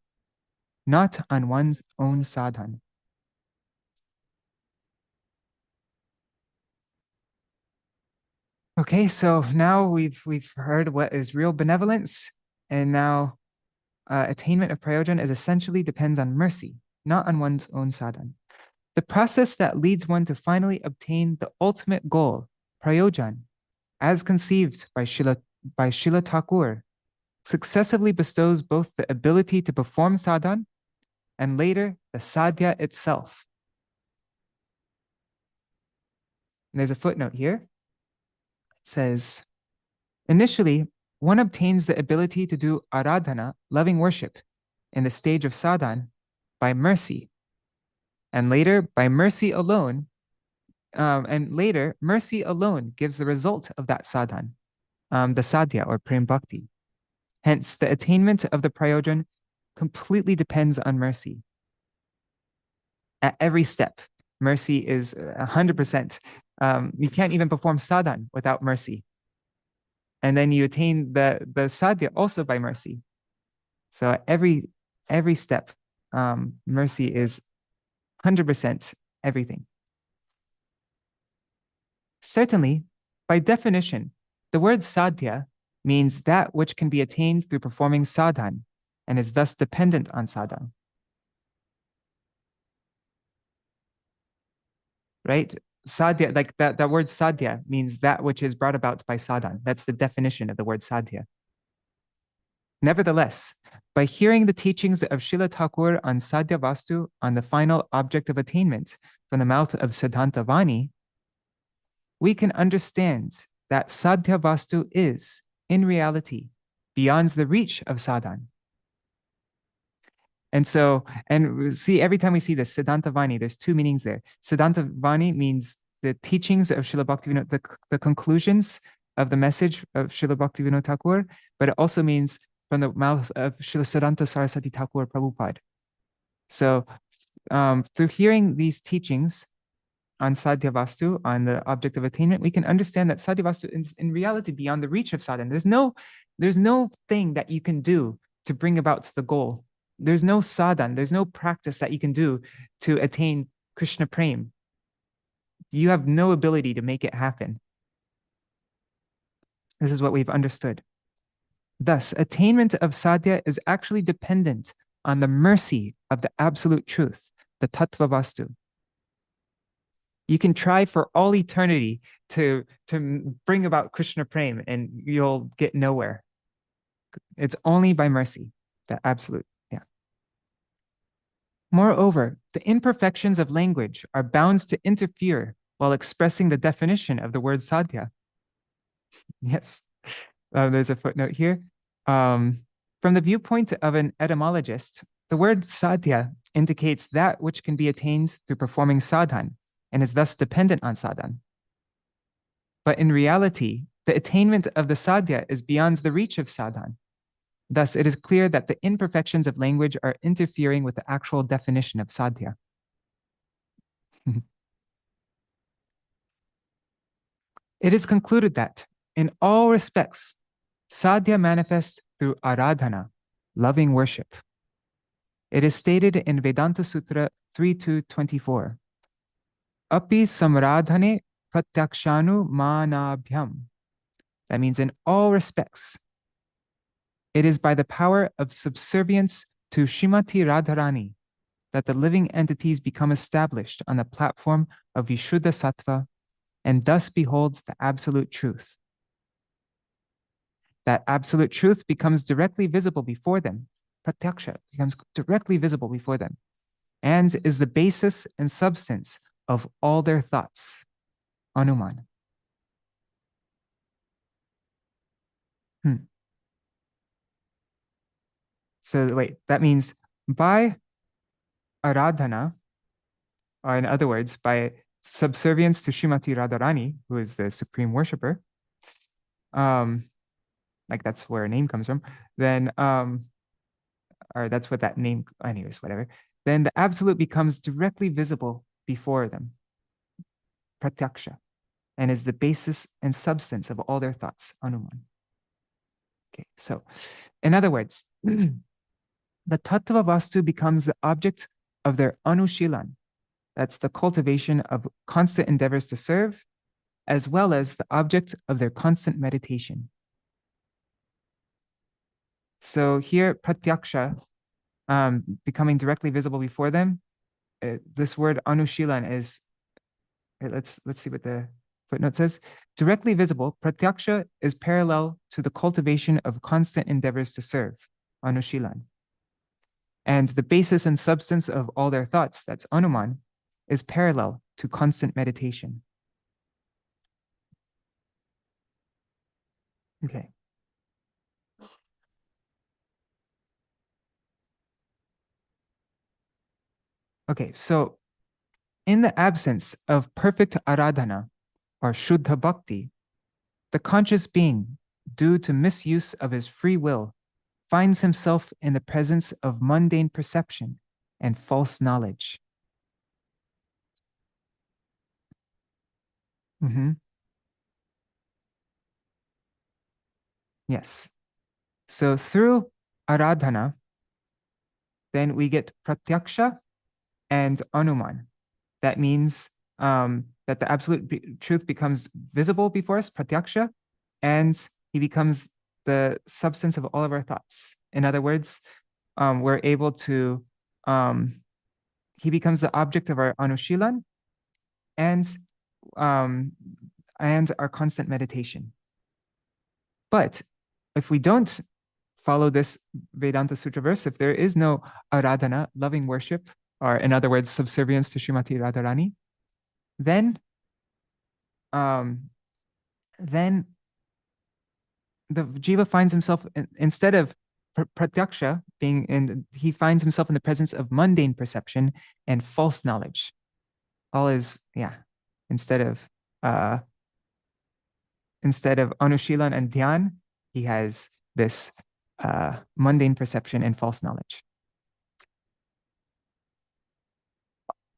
not on one's own sadhana. Okay, so now we've heard what is real benevolence, and now attainment of Prajñāna is essentially depends on mercy, not on one's own sadhana. The process that leads one to finally obtain the ultimate goal, Prajñāna, as conceived by Śrīla Thakur, successively bestows both the ability to perform sadhana and later the sadhya itself. And there's a footnote here. It says, initially, one obtains the ability to do aradhana, loving worship, in the stage of sadhana by mercy. And later, by mercy alone, mercy alone gives the result of that sadhana, the sadhya or prem bhakti. Hence, the attainment of the Prajñāna completely depends on mercy. At every step, mercy is 100%. You can't even perform sadhana without mercy. And then you attain the sadhya also by mercy. So every step, mercy is 100% everything. Certainly, by definition, the word sadhya means that which can be attained through performing sadhana and is thus dependent on sadhana. Right? Sadhya, like that word sadhya means that which is brought about by sadhana. That's the definition of the word sadhya. Nevertheless, by hearing the teachings of Śrīla Thakur on sadhya vastu, on the final object of attainment, from the mouth of Siddhanta Vani, we can understand that sadhya vastu is, in reality, beyond the reach of sadhana. And so, and see, every time we see this, Siddhanta Vani, there's two meanings there. Siddhanta Vani means the teachings of Śrīla Bhaktivinoda, the conclusions of the message of Śrīla Bhaktivinoda Thakur, but it also means from the mouth of Śrīla Siddhanta Saraswati Thakur Prabhupada. So through hearing these teachings on sadhya vastu, on the object of attainment, we can understand that sadhya vastu is in reality beyond the reach of sadhana. There's no thing that you can do to bring about the goal. There's no sadhana, there's no practice that you can do to attain Krishna prem. You have no ability to make it happen. This is what we've understood. Thus, attainment of sadhya is actually dependent on the mercy of the absolute truth, the tattva vastu. You can try for all eternity to bring about Krishna prem and you'll get nowhere. It's only by mercy, the absolute. Moreover, the imperfections of language are bound to interfere while expressing the definition of the word sadhya. Yes, there's a footnote here. From the viewpoint of an etymologist, the word sadhya indicates that which can be attained through performing sadhana and is thus dependent on sadhana. But in reality, the attainment of the sadhya is beyond the reach of sadhana. Thus, it is clear that the imperfections of language are interfering with the actual definition of sadhya. It is concluded that, in all respects, sadhya manifests through aradhana, loving worship. It is stated in Vedanta Sutra 3.2.24, Api samradhane pratyakshanu manabhyam. That means in all respects, it is by the power of subservience to Srimati Radharani that the living entities become established on the platform of Vishuddha Sattva and thus beholds the absolute truth. That absolute truth becomes directly visible before them. Pratyaksha becomes directly visible before them and is the basis and substance of all their thoughts. Anuman. So wait, that means by aradhana, or in other words, by subservience to Srimati Radharani, who is the supreme worshiper, like that's where a name comes from, then, or that's what that name, anyways, whatever. then the absolute becomes directly visible before them, pratyaksha, and is the basis and substance of all their thoughts, anuman. Okay, so in other words, the tattva vastu becomes the object of their anushilan. That's the cultivation of constant endeavors to serve, as well as the object of their constant meditation. So here, pratyaksha, becoming directly visible before them, this word anushilan is, let's see what the footnote says. Directly visible, pratyaksha is parallel to the cultivation of constant endeavors to serve, anushilan. And the basis and substance of all their thoughts, that's anuman, is parallel to constant meditation. Okay. Okay, so in the absence of perfect aradhana or shuddha bhakti, the conscious being, due to misuse of his free will, finds himself in the presence of mundane perception and false knowledge. Yes. So through aradhana, then we get pratyaksha and anuman. That means that the absolute truth becomes visible before us, pratyaksha, and he becomes the substance of all of our thoughts. In other words, we're able to, he becomes the object of our anushilan and our constant meditation. But if we don't follow this Vedanta Sutra verse, if there is no aradhana, loving worship, or in other words, subservience to Srimati Radharani, then the jiva finds himself, instead of pratyaksha being in, he finds himself in the presence of mundane perception and false knowledge. All is, instead of anushilan and dhyan, he has this mundane perception and false knowledge.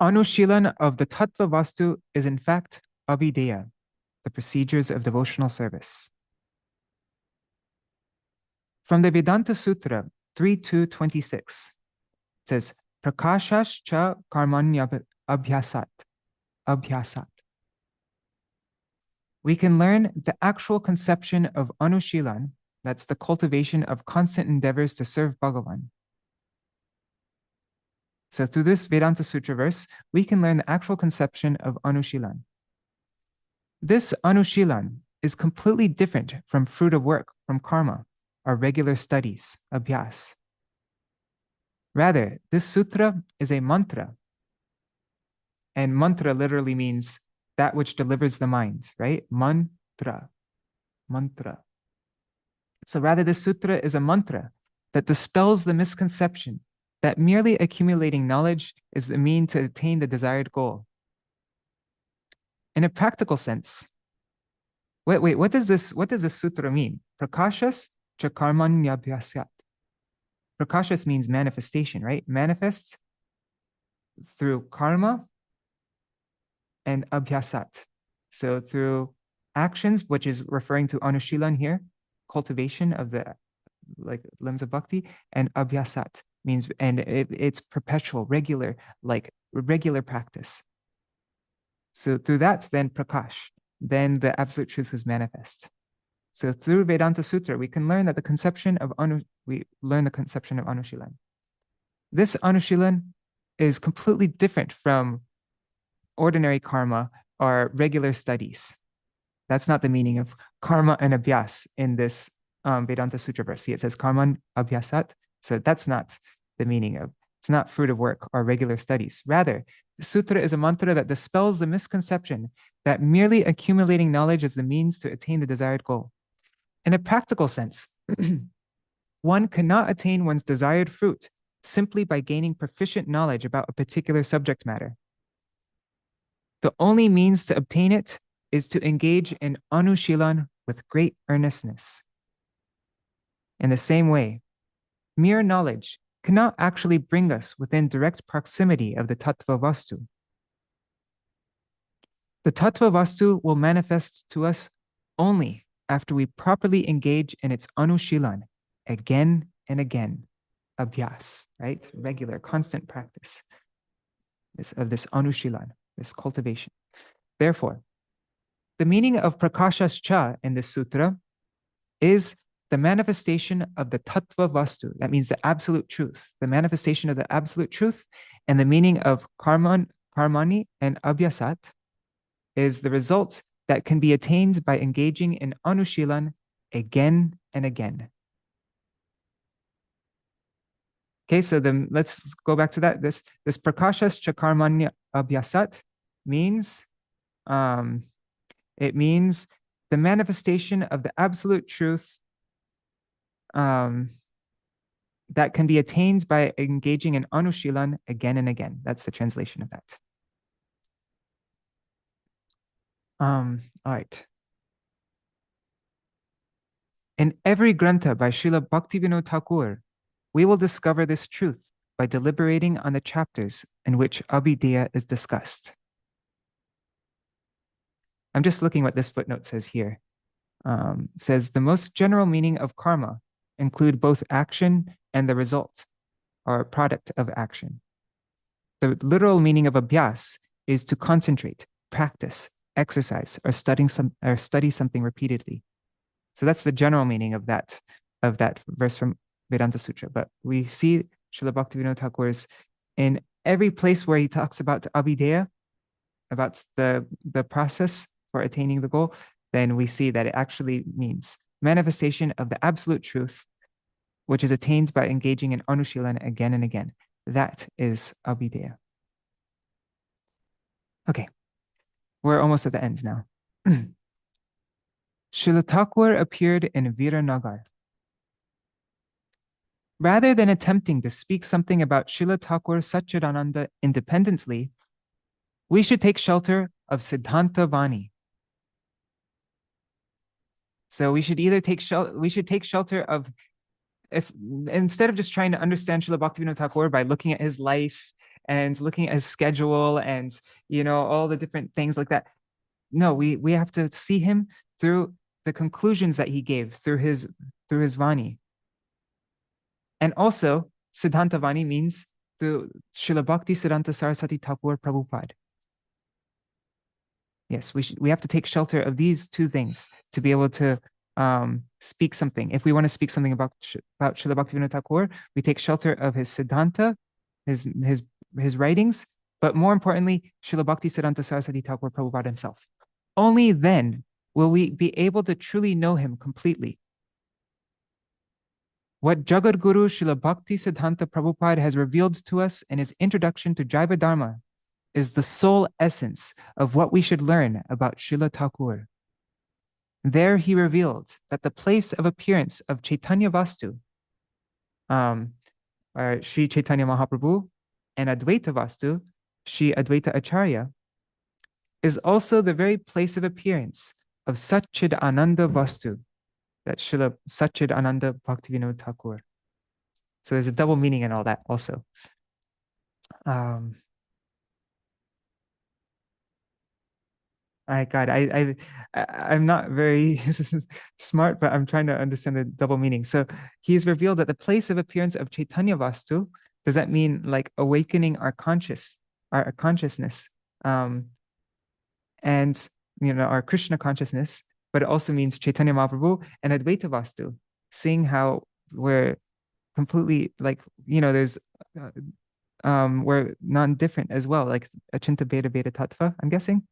Anushilan of the tattva vastu is in fact avideya, the procedures of devotional service. From the Vedanta Sutra 3.2.26, it says, prakashas cha karmanya abhyasat. We can learn the actual conception of anushilan, that's the cultivation of constant endeavors to serve Bhagavan. So through this Vedanta Sutra verse, we can learn the actual conception of anushilan. This anushilan is completely different from fruit of work, from karma, or regular studies, abhyas. Rather, this sutra is a mantra. And mantra literally means that which delivers the mind, right? Mantra. So rather, this sutra is a mantra that dispels the misconception that merely accumulating knowledge is the mean to attain the desired goal. In a practical sense, what does this sutra mean? Prakashas cha karmanyabhyasyat. Prakashas means manifestation, right? Manifest through karma and abhyasat. So through actions, which is referring to anushilan here, cultivation of the limbs of bhakti, and abhyasat means, and it's perpetual, regular practice. So through that, then prakash, then the absolute truth is manifest. So through Vedanta Sutra, we can learn that the conception of anushilan. This anushilan is completely different from ordinary karma or regular studies. That's not the meaning of karma and abhyas in this Vedanta Sutra verse. See, it says karma abhyasat. So that's not the meaning of, it's not fruit of work or regular studies. Rather, the sutra is a mantra that dispels the misconception that merely accumulating knowledge is the means to attain the desired goal. In a practical sense, one cannot attain one's desired fruit simply by gaining proficient knowledge about a particular subject matter. The only means to obtain it is to engage in anushilan with great earnestness. In the same way, mere knowledge cannot actually bring us within direct proximity of the tattva vastu. The tattva vastu will manifest to us only after we properly engage in its anushilan again and again. Abhyas, right? Regular, constant practice of this anushilan, this cultivation. Therefore, the meaning of prakashascha in this sutra is the manifestation of the tattva vastu. That means the absolute truth, the manifestation of the absolute truth. And the meaning of karmani and abhyasat is the result that can be attained by engaging in anushilan again and again. Okay, so then let's go back to that. This prakashascha karmanya abhyasat means it means the manifestation of the absolute truth that can be attained by engaging in anushilan again and again. That's the translation of that. All right. In every grantha by Srila Bhaktivinoda Thakur, we will discover this truth by deliberating on the chapters in which Abhideya is discussed. I'm just looking what this footnote says here. It says the most general meaning of karma include both action and the result or product of action. The literal meaning of abhyas is to concentrate, practice, exercise, or study something repeatedly. So that's the general meaning of that verse from Vedanta Sutra. But we see Srila Bhaktivinoda Thakur's in every place where he talks about abhideya, about the process for attaining the goal, then we see that it actually means manifestation of the absolute truth, which is attained by engaging in anushilan again and again. That is abhideya. Okay, we're almost at the end now. Srila Thakur appeared in Viranagar. Rather than attempting to speak something about Srila Ṭhākura Saccidānanda independently, we should take shelter of Siddhanta Vani. So we should either take shelter of, instead of just trying to understand Srila Bhaktivinoda Thakur by looking at his life and looking at his schedule and all the different things like that. No, we have to see him through the conclusions that he gave through his Vani. And also, Siddhanta Vani means through Srila Bhakti Siddhanta Saraswati Thakur Prabhupada. Yes, we have to take shelter of these two things to be able to speak something. If we want to speak something about Srila Bhaktivinoda Thakur, we take shelter of his Siddhanta, his writings, but more importantly, Srila Bhakti Siddhanta Saraswati Thakur Prabhupada himself. Only then will we be able to truly know him completely. What Jagadguru Srila Bhakti Siddhanta Prabhupada has revealed to us in his introduction to Jaiva Dharma is the sole essence of what we should learn about Srila Thakur. There he revealed that the place of appearance of Chaitanya Vastu, Sri Chaitanya Mahaprabhu, and Advaita Vastu, Sri Advaita Ācārya, is also the very place of appearance of Saccidānanda Vastu, that Srila Saccidānanda Bhaktivinoda Thakur. So there's a double meaning in all that also. I'm not very smart, but I'm trying to understand the double meaning. So he's revealed that the place of appearance of Chaitanya Vastu, does that mean like awakening our consciousness, and our Krishna consciousness, but it also means Chaitanya Mahaprabhu and Advaita Vastu, seeing how we're completely there's we're non-different as well, like Achinta Beta Beta Tattva, I'm guessing.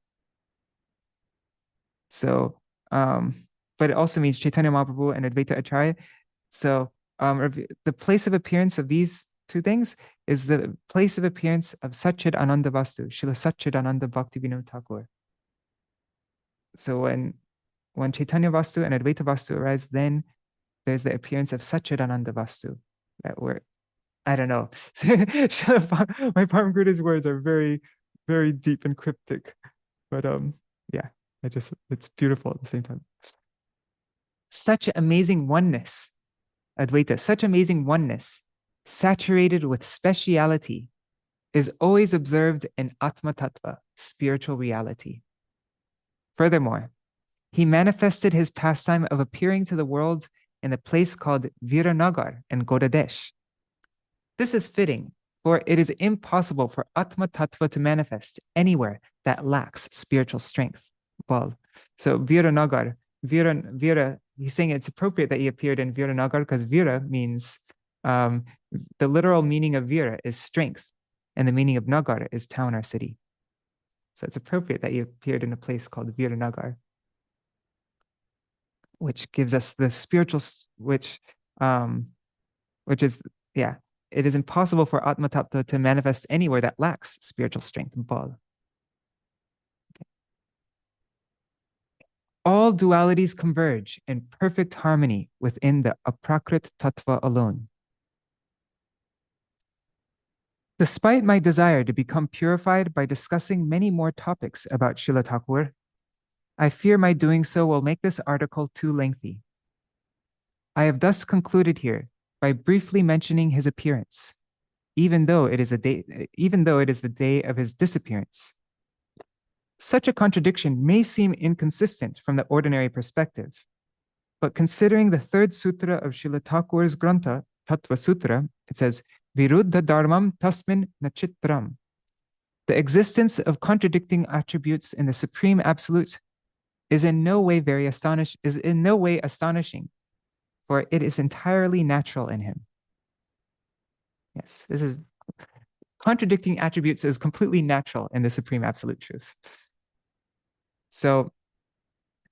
So, but it also means Chaitanya Mahaprabhu and Advaita Ācārya. So the place of appearance of these two things is the place of appearance of Saccidānanda Vastu, Srila Saccidānanda Bhaktivinoda Thakur. So when Chaitanya Vastu and Advaita Vastu arise, then there's the appearance of Saccidānanda Vastu. I don't know. My Param Guru's words are very, very deep and cryptic. But yeah, it's beautiful at the same time. Such amazing oneness, Advaita, such amazing oneness saturated with speciality, is always observed in Atma Tattva, spiritual reality. Furthermore, he manifested his pastime of appearing to the world in a place called Viranagar in Gauḍīya. This is fitting, for it is impossible for Atma Tattva to manifest anywhere that lacks spiritual strength. Well, so Viranagar, Vira, he's saying it's appropriate that he appeared in Viranagar because Vira means, the literal meaning of Vira is strength, and the meaning of Nagar is town or city. So it's appropriate that he appeared in a place called Viranagar, which gives us the spiritual, which is, yeah, it is impossible for Atma Tattva to manifest anywhere that lacks spiritual strength. Bal. All dualities converge in perfect harmony within the Aprakrit Tattva alone. Despite my desire to become purified by discussing many more topics about Srila Thakur, I fear my doing so will make this article too lengthy. I have thus concluded here by briefly mentioning his appearance, even though it is the day of his disappearance. Such a contradiction may seem inconsistent from the ordinary perspective, but considering the third sutra of Srila Thakur's Grantha, Tattva Sutra, it says, Viruddha dharmam tasmin nachitram. The existence of contradicting attributes in the Supreme Absolute is in no way astonishing, for it is entirely natural in him. Yes, this is contradicting attributes is completely natural in the Supreme Absolute Truth. So,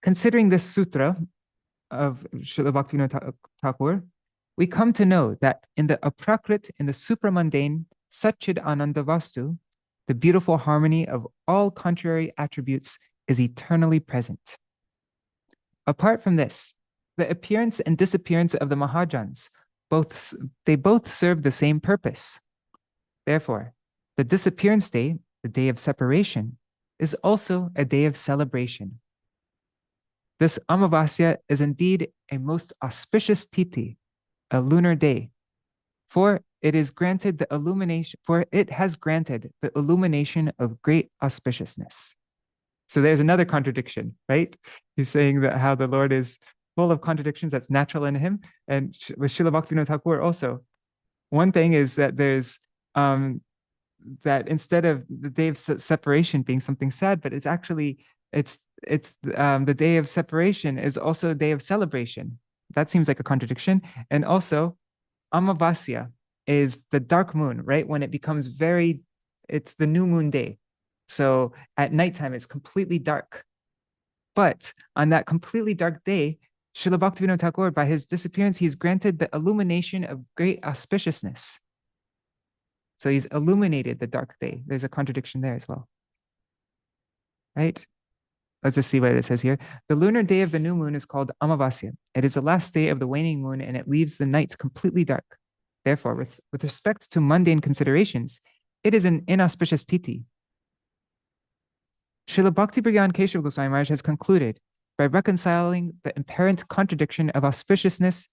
considering this sutra of Srila Bhaktivinoda Thakur, we come to know that in the aprakrit, in the supramundane, Saccidānanda Vastu, the beautiful harmony of all contrary attributes is eternally present. Apart from this, the appearance and disappearance of the Mahajans, both serve the same purpose. Therefore, the disappearance day, the day of separation, is also a day of celebration. This Amavasya is indeed a most auspicious tithi, a lunar day, for it has granted the illumination of great auspiciousness. So there's another contradiction, right? He's saying that how the Lord is full of contradictions, that's natural in him. And with Srila Bhaktivinoda Thakur also, one thing is that there's that instead of the day of separation being something sad, but it's actually the day of separation is also a day of celebration. That seems like a contradiction. And also, Amavasya is the dark moon, right? When it becomes it's the new moon day. So at nighttime, it's completely dark. But on that completely dark day, Srila Bhaktivinoda Thakur, by his disappearance, he's granted the illumination of great auspiciousness. So he's illuminated the dark day. There's a contradiction there as well. Right? Let's just see what it says here. The lunar day of the new moon is called Amavasya. It is the last day of the waning moon and it leaves the night completely dark. Therefore, with respect to mundane considerations, it is an inauspicious tithi. Srila Bhakti Keśava Gosvāmī Mahārāja has concluded by reconciling the apparent contradiction of auspiciousness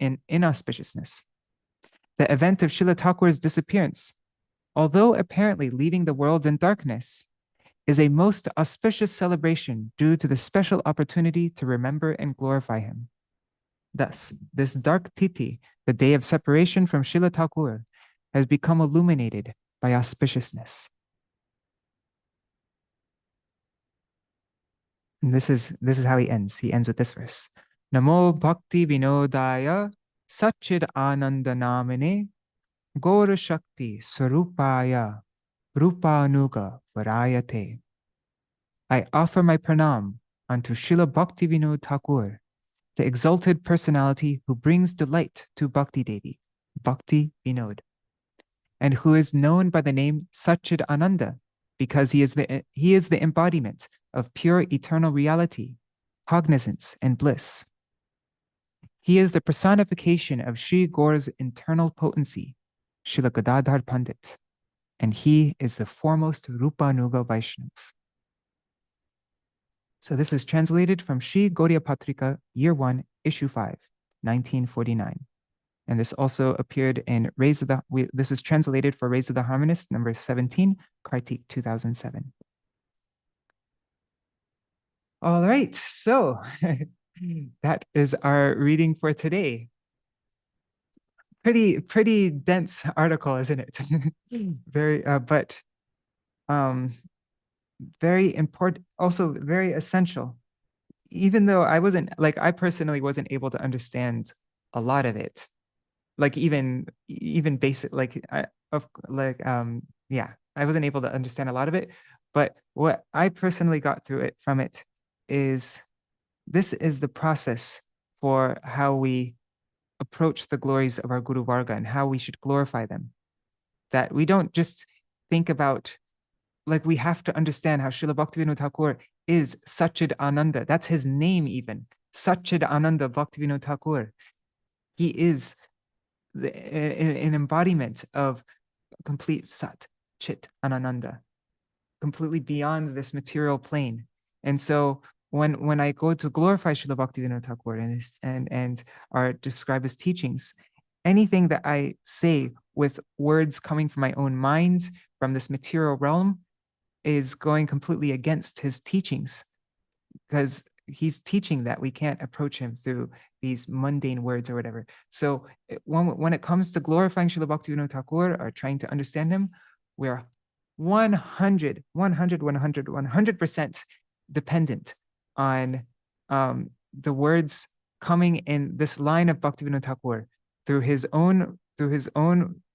in inauspiciousness. The event of Srila Thakur's disappearance, although apparently leaving the world in darkness, is a most auspicious celebration due to the special opportunity to remember and glorify him. Thus, this dark tithi, the day of separation from Srila Thakur, has become illuminated by auspiciousness. And this is how he ends. He ends with this verse. Namo Bhaktivinodaya Saccidānanda Namine Gaura Shakti Sarupaya Rupanuga Varayate. I offer my pranam unto Srila Bhaktivinoda Thakur, the exalted personality who brings delight to Bhakti Devi, Bhakti Vinod, and who is known by the name Saccidānanda because he is the embodiment of pure eternal reality, cognizance, and bliss. He is the personification of Sri Gaura's internal potency, Srila Gadadhar Pandit, and he is the foremost Rupanuga Vaishnav. So this is translated from Sri Gauḍīya Patrikā, Year 1, Issue 5, 1949. And this also appeared in this was translated for Raise of the Harmonist, number 17, Kartik 2007. All right, so that is our reading for today. Pretty dense article, isn't it? Very, but very important, also very essential. Even though I personally wasn't able to understand a lot of it, like even basic, yeah, I wasn't able to understand a lot of it. But what I personally got through it from it is this is the process for how we approach the glories of our Guru Varga and how we should glorify them. That we don't just think about, like, we have to understand how Srila Bhaktivinoda Thakur is Saccidānanda. That's his name even. Saccidānanda Bhaktivinoda Thakur. He is an embodiment of complete Sat, Chit, Ananda, completely beyond this material plane. And so when I go to glorify Srila Bhaktivinoda Thakur and or describe his teachings, anything that I say with words coming from my own mind, from this material realm, is going completely against his teachings, because he's teaching that we can't approach him through these mundane words or whatever. So when it comes to glorifying Srila Bhaktivinoda Thakur or trying to understand him, we're 100% dependent on the words coming in this line of Bhaktivinoda Thakur through his own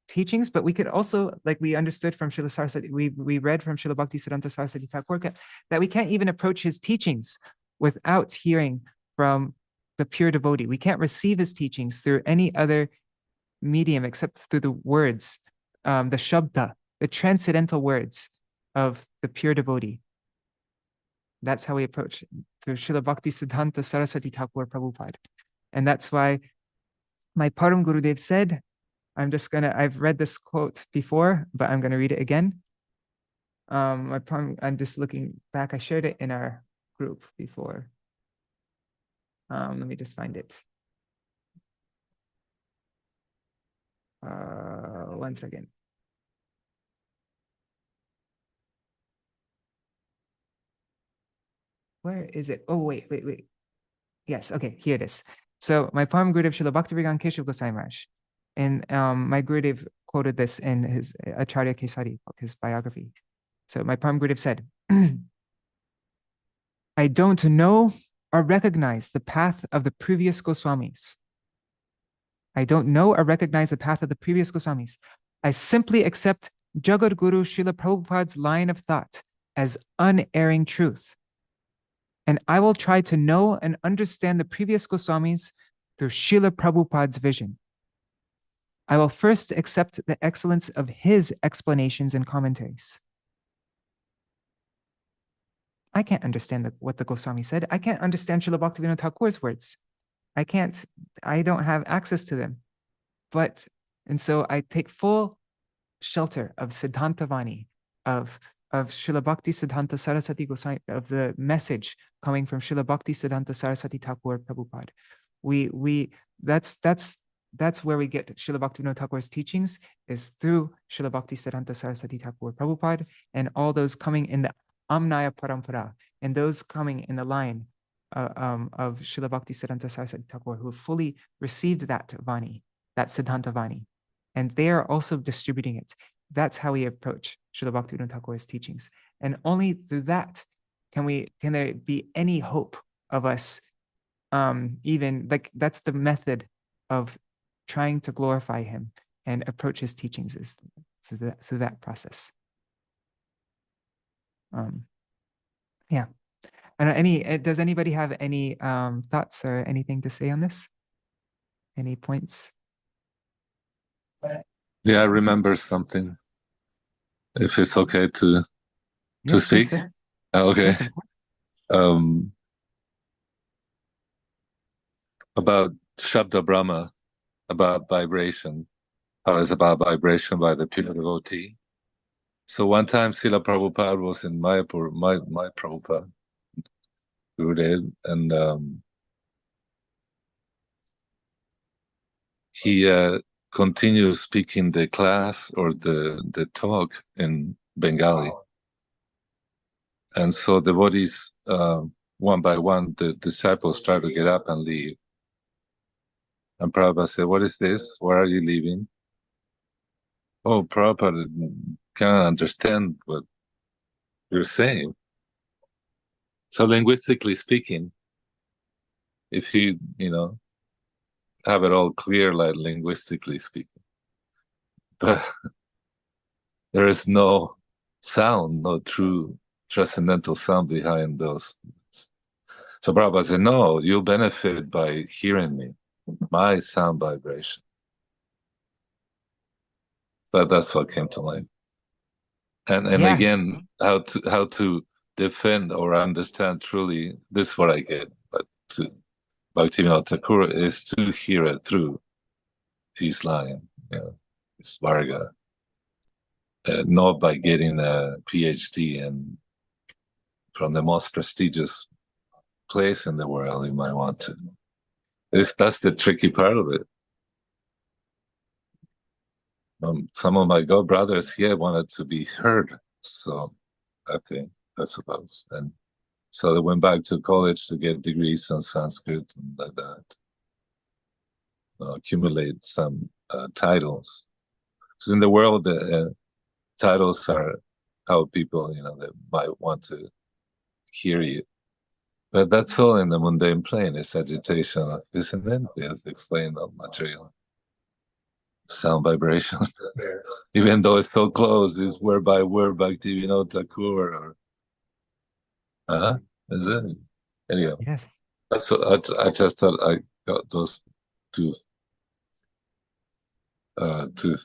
teachings. But we could also, like we understood from Srila Saraswati, we read from Srila Bhaktisiddhanta Saraswati Thakur, that we can't even approach his teachings without hearing from the pure devotee. We can't receive his teachings through any other medium except through the words, the shabda, the transcendental words of the pure devotee. That's how we approach through Srila Bhaktisiddhanta Saraswati Thakur Prabhupada. And that's why my Param Gurudev said, I've read this quote before, but I'm gonna read it again. I'm just looking back, I shared it in our group before. Let me just find it. 1 second. Where is it? Oh, wait. Yes, okay, here it is. So my Param Gurudev Srila Bhaktivinoda Keśava Gosvāmī Mahārāja, and my Gurudev quoted this in his ācārya Keśava, his biography. So my Param Gurudev said, I don't know or recognize the path of the previous Goswamis. I don't know or recognize the path of the previous Goswamis. I simply accept Jagat Guru Srila Prabhupada's line of thought as unerring truth. And I will try to know and understand the previous Goswamis through Srila Prabhupada's vision. I will first accept the excellence of his explanations and commentaries. I can't understand what the Goswami said. I can't understand Srila Bhaktivinoda Thakur's words. I don't have access to them. And so I take full shelter of Siddhanta Vani, of Srila Bhaktisiddhanta Saraswati Goswami, of the message coming from Srila Bhaktisiddhanta Saraswati Thakur Prabhupada. That's where we get Srila Bhaktivinoda Thakur's teachings, is through Srila Bhaktisiddhanta Saraswati Thakur Prabhupada, and all those coming in the Amnaya Parampara, and those coming in the line of Srila Bhaktisiddhanta Saraswati Thakur, who fully received that Vani, that Siddhanta Vani, and they are also distributing it. That's how we approach Srila Bhaktivinoda Thakur's teachings. And only through that can there be any hope of us, even, like, that's the method of trying to glorify him and approach his teachings, is through that process. Yeah. Does anybody have any thoughts or anything to say on this? Any points? Yeah, I remember something. If it's okay to speak. Okay. Yes, about Shabda Brahma, about vibration, how it's about vibration by the pure devotee. So one time Srila Prabhupada was in Mayapur, my Prabhupada, Gurudev, and he continues speaking the class or the talk in Bengali. And so the devotees, one by one, the disciples try to get up and leave. And Prabhupada said, "What is this? Why are you leaving?" "Oh, Prabhupada cannot understand what you're saying." So linguistically speaking, if you have it all clear, like linguistically speaking, but there is no sound, no true transcendental sound behind those. So Prabhupada said, "No, you'll benefit by hearing me, my sound vibration." That's what came to mind. And Yeah. again, how to defend or understand truly, this is what I get, but to Bhaktivinoda Thakur is to hear it through his line, his Varga, not by getting a PhD and from the most prestigious place in the world you might want to. That's the tricky part of it. Some of my god brothers here wanted to be heard, so I think that's about it. And so they went back to college to get degrees in Sanskrit and like that, accumulate some titles. Because in the world, the titles are how people, they might want to hear you. But that's all in the mundane plane. It's agitation, isn't it? We have to explain the material. Sound vibration. Even though it's so close, it's word by word, Bhaktivinoda Thakur, or is it? Anyway, Yes. that's what I just thought I got those two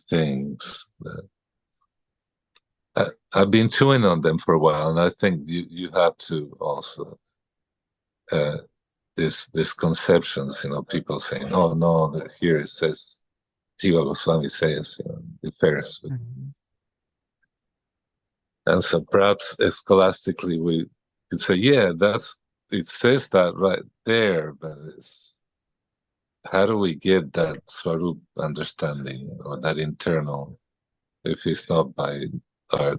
things. I've been chewing on them for a while, and I think you have to also this conceptions, people saying, "Oh no, here it says Keśava Gosvāmī says, the first." Mm-hmm. And so perhaps scholastically we could say, yeah, it says that right there, but how do we get that Swarup understanding or that internal, if it's not by our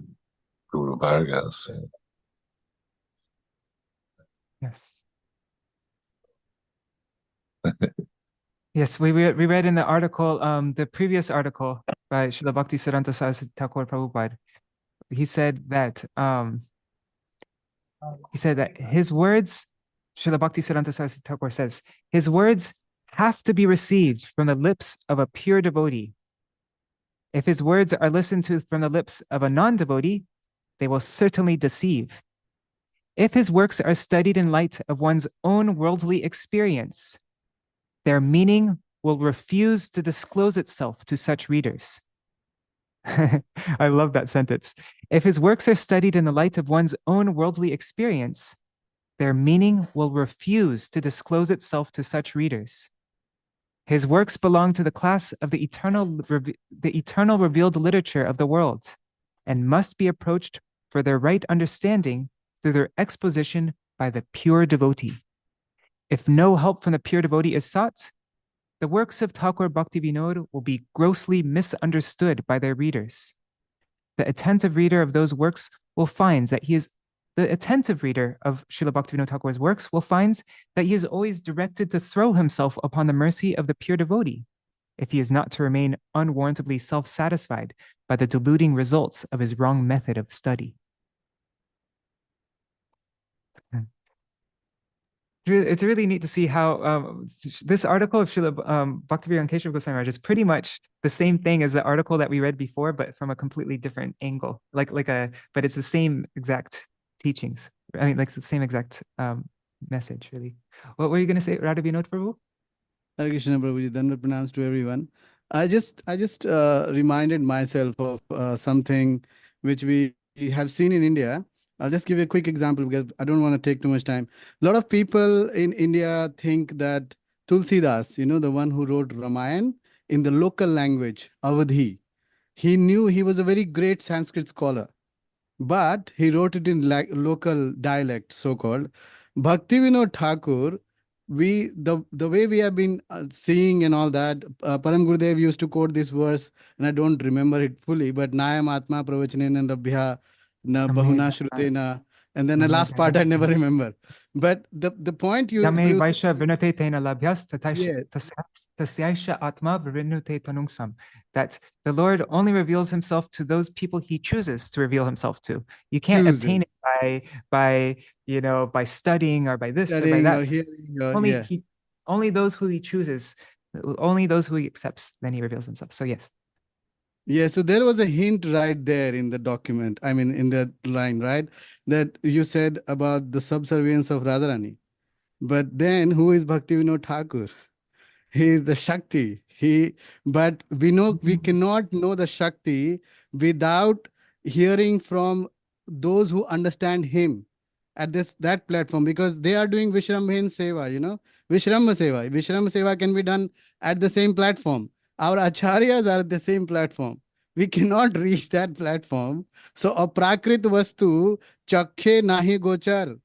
Guru Vargas? Yes. Yes, we read in the article, the previous article by Srila Bhaktisiddhanta Saraswati Thakur Prabhupada. He said that his words, Srila Bhaktisiddhanta Saraswati Thakur says, his words have to be received from the lips of a pure devotee. If his words are listened to from the lips of a non-devotee, they will certainly deceive. If his works are studied in light of one's own worldly experience, their meaning will refuse to disclose itself to such readers. I love that sentence. If his works are studied in the light of one's own worldly experience, their meaning will refuse to disclose itself to such readers. His works belong to the class of the eternal revealed literature of the world, and must be approached for their right understanding through their exposition by the pure devotee. If no help from the pure devotee is sought, the works of Ṭhākura Bhaktivinoda will be grossly misunderstood by their readers. The attentive reader of those works will find that the attentive reader of Srila Bhaktivinoda Thakur's works will find that he is always directed to throw himself upon the mercy of the pure devotee, if he is not to remain unwarrantably self-satisfied by the deluding results of his wrong method of study. It's really neat to see how this article of Srila Bhaktivinoda Keśava Gosvāmī Mahārāja is pretty much the same thing as the article that we read before, but from a completely different angle. But it's the same exact teachings. I mean, like the same exact message, really. What were you going to say, Radha Vinod Prabhu? Hare Krishna Prabhuji, Dandavat pranams to everyone. I just reminded myself of something which we have seen in India. I'll just give you a quick example because I don't want to take too much time. A lot of people in India think that Tulsidas, the one who wrote Ramayana in the local language, Awadhi, he was a very great Sanskrit scholar, but he wrote it in local dialect, so-called. Bhaktivinoda Thakur the way we have been seeing and all that, Param Gurudev used to quote this verse, and I don't remember it fully, but Nayam Atma Pravachanena Labhya Na Bahuna Shrutena, and then the last part I never remember. But the point you Vaisha Vinate Tena Labhyas yeah. Tasyaisha Atma Virinute Tanungsam. That the Lord only reveals himself to those people he chooses to reveal himself to. You can't obtain it by by studying or by this or by that. Or hearing or, only those who he chooses, only those who he accepts, then he reveals himself. So yes. Yeah, so there was a hint right there in the document. I mean, in the line, right? That you said about the subservience of Radharani. But then who is Bhaktivinoda Thakur? He is the Shakti. But we know we cannot know the Shakti without hearing from those who understand him at that platform, because they are doing Vishrambhin Seva, Vishramba Seva. Vishramba Seva can be done at the same platform. Our acharyas are at the same platform. We cannot reach that platform. So aprakrit vastu chakhe nahi gochar.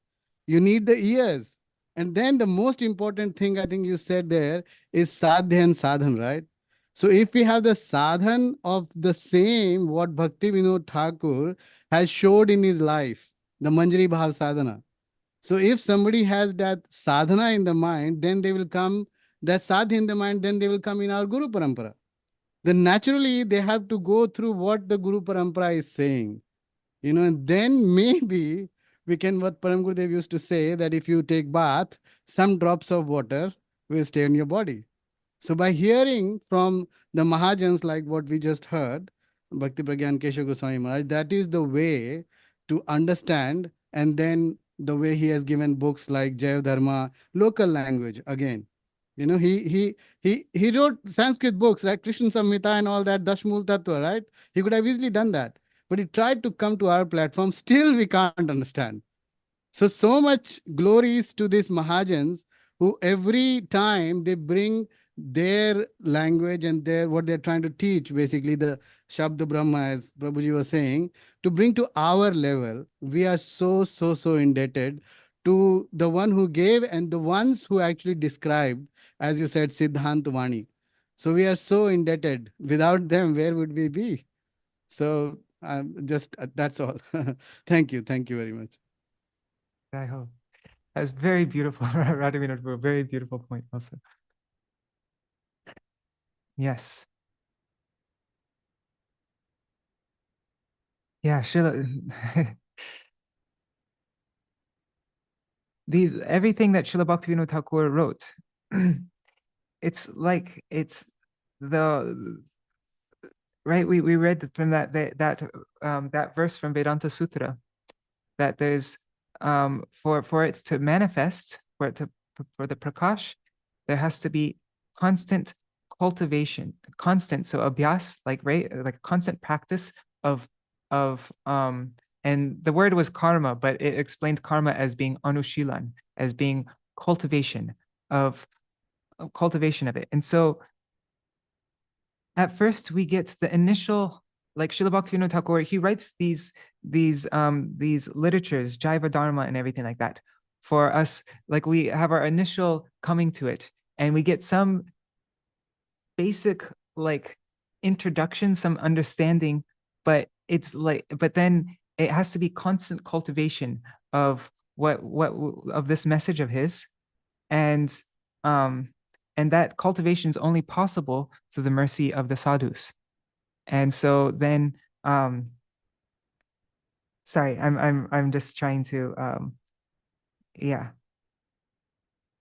You need the ears. And then the most important thing I think you said there is sadhya and sadhan, right? So if we have the sadhan of the same what Bhaktivinoda Thakur has showed in his life, the Manjari Bhav sadhana. So if somebody has that sadhana in the mind, then they will come, that sadhya in the mind, then they will come in our Guru Parampara. Then naturally they have to go through what the Guru Parampara is saying. And then maybe we can, what Param Gurudev used to say, that if you take bath, some drops of water will stay in your body. So by hearing from the Mahajans, like what we just heard, Bhakti Prajñāna Keśava Gosvāmī Mahārāja, that is the way to understand. And then the way he has given books like Jaya Dharma, local language again. He wrote Sanskrit books like Krishna Samhita and all that, Dashmul Tattva, right? He could have easily done that. But he tried to come to our platform. Still, we can't understand. So much glories to these Mahajans who every time they bring their language and what they're trying to teach, basically the Shabda Brahma, as Prabhuji was saying, to bring to our level. We are so indebted to the one who gave and the ones who actually described, as you said, Siddhant Vani. So we are so indebted. Without them, where would we be? So that's all. Thank you very much. I hope that's very beautiful. Radhavinoda, a very beautiful point also. Yes. Yeah, Śrīla. Everything that Śrīla Bhaktivinoda Thakur wrote, it's the right. We read from that verse from Vedanta Sutra, that there's for it to manifest, for the prakash, there has to be constant cultivation, so abhyas, like constant practice of and the word was karma, but it explained karma as being anushilan, as being cultivation of it. And so at first we get the initial, like Śrīla Bhaktivinoda Thakur, he writes these literatures, Jaiva Dharma and everything like that, for us. Like we have our initial coming to it, and we get some basic introduction, some understanding, but then it has to be constant cultivation of of this message of his, and that cultivation is only possible through the mercy of the sadhus. And so then, sorry, I'm just trying to, yeah.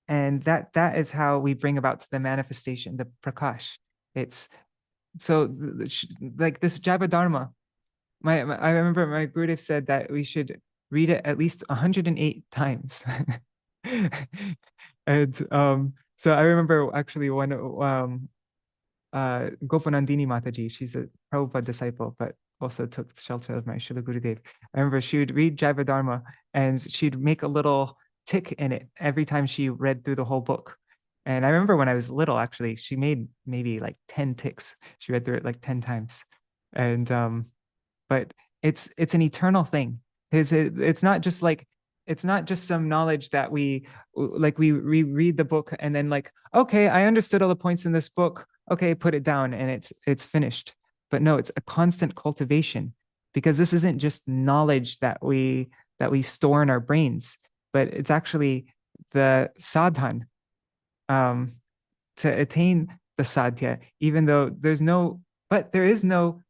And that is how we bring about the manifestation, the prakash. It's so like this Jaiva Dharma. I remember my Gurudev said that we should read it at least 108 times. And so I remember actually one Gopanandini Mataji, she's a Prabhupada disciple, but also took shelter of my Śrīla Gurudev. I remember she would read Jaiva Dharma and she'd make a little tick in it every time she read through the whole book. And I remember when I was little, actually, she made maybe like 10 ticks. She read through it like 10 times. And but it's an eternal thing. It's not just like it's not just some knowledge that we read the book and then like, okay, I understood all the points in this book. Okay, put it down and it's finished. But no, it's a constant cultivation, because this isn't just knowledge that we store in our brains, but it's actually the sadhan to attain the sadhya, even though there is no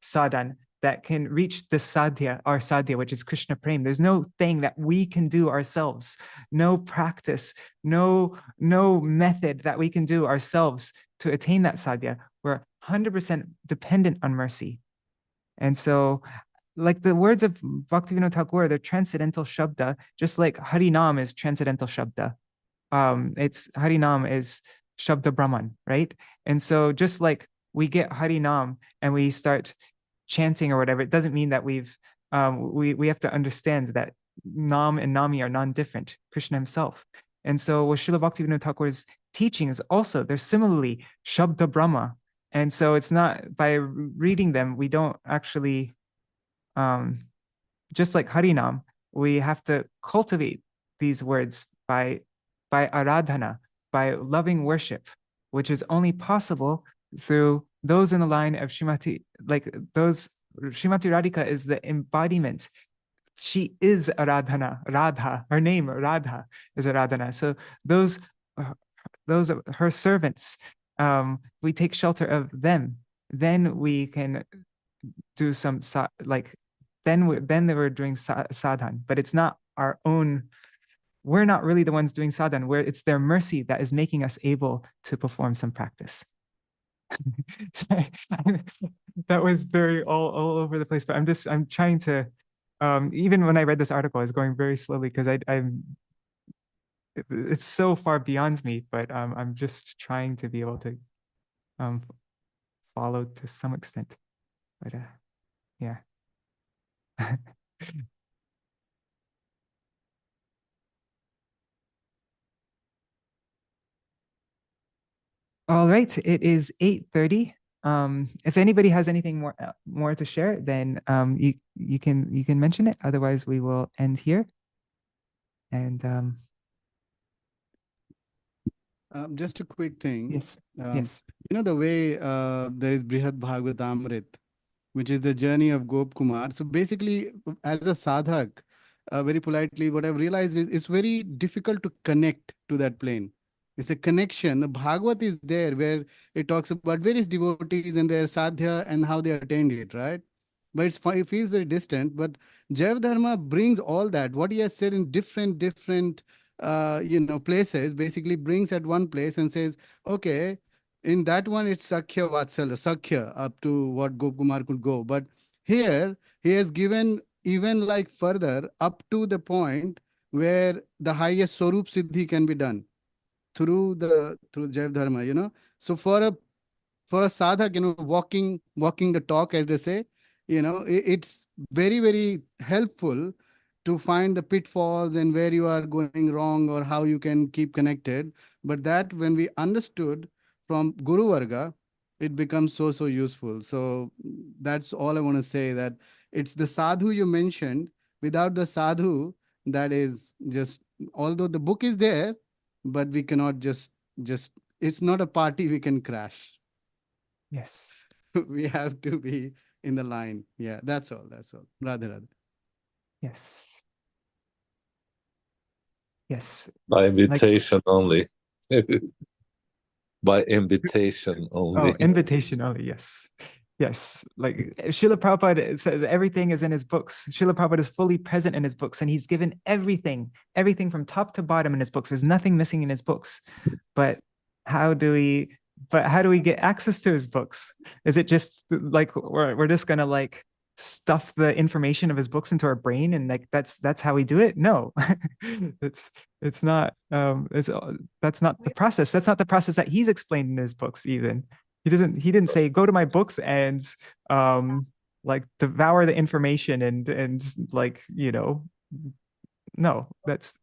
sadhan that can reach the sadhya, our sadhya, which is Krishna Prem. There's no thing that we can do ourselves, no practice, no method that we can do ourselves to attain that sadhya. We're 100% dependent on mercy. And so, like the words of Bhaktivinoda Thakur, they're transcendental shabda, just like Harinam is transcendental shabda. It's Harinam is Shabda Brahman, right? And so just like we get Harinam and we start chanting or whatever, it doesn't mean that we have to understand that Nam and Nami are non-different, Krishna himself. And so with Srila Bhaktivinoda Thakur's teachings also, they're similarly Shabda Brahma. And so it's not, by reading them, we don't actually, just like Harinam, we have to cultivate these words by aradhana, by loving worship, which is only possible through those in the line of Srimati, like those, Srimati Radhika is the embodiment. She is Aradhana, Radha, her name Radha is Aradhana. So those her servants, we take shelter of them, then we can do some then we're doing sadhan, but it's not our own. We're not really the ones doing sadhan, where it's their mercy that is making us able to perform some practice. Sorry, that was very all over the place, but I'm trying to, even when I read this article, I was going very slowly because it's so far beyond me, but I'm just trying to be able to follow to some extent, but yeah. All right, it is 8:30. If anybody has anything more to share, then you can mention it. Otherwise, we will end here. And just a quick thing. yes, yes. You know the way there is Brihad Bhagavatamrit, which is the journey of Gop Kumar. So basically, as a sadhak, very politely, what I've realized is it's very difficult to connect to that plane. It's a connection. The Bhagavad is there where it talks about various devotees and their sadhya and how they attained it, right? But it feels very distant. But Jaiva Dharma brings all that. What he has said in different places, basically brings at one place and says, okay, in that one it's Sakhya Vatsalya, Sakhya up to what Gopkumar could go. But here he has given even like further up to the point where the highest Swarup Siddhi can be done through Jaiva Dharma, So for a sadhak, walking the talk, as they say, it's very, very helpful to find the pitfalls and where you are going wrong or how you can keep connected. But that when we understood from Guru Varga, it becomes so useful. So that's all I want to say, that it's the sadhu you mentioned. Without the sadhu, that is just, although the book is there, but we cannot just it's not a party we can crash. Yes. We have to be in the line. Yeah, that's all. Radhe Radhe. Yes. Yes. By invitation only. By invitation only. Oh, invitation only, yes. Yes, like Srila Prabhupada says everything is in his books. Srila Prabhupada is fully present in his books, and he's given everything from top to bottom in his books. There's nothing missing in his books. But how do we get access to his books? Is it just like we're just gonna like stuff the information of his books into our brain and like that's how we do it? No. That's not the process. That's not the process that he's explained in his books even. He didn't say go to my books and like devour the information and like, no, that's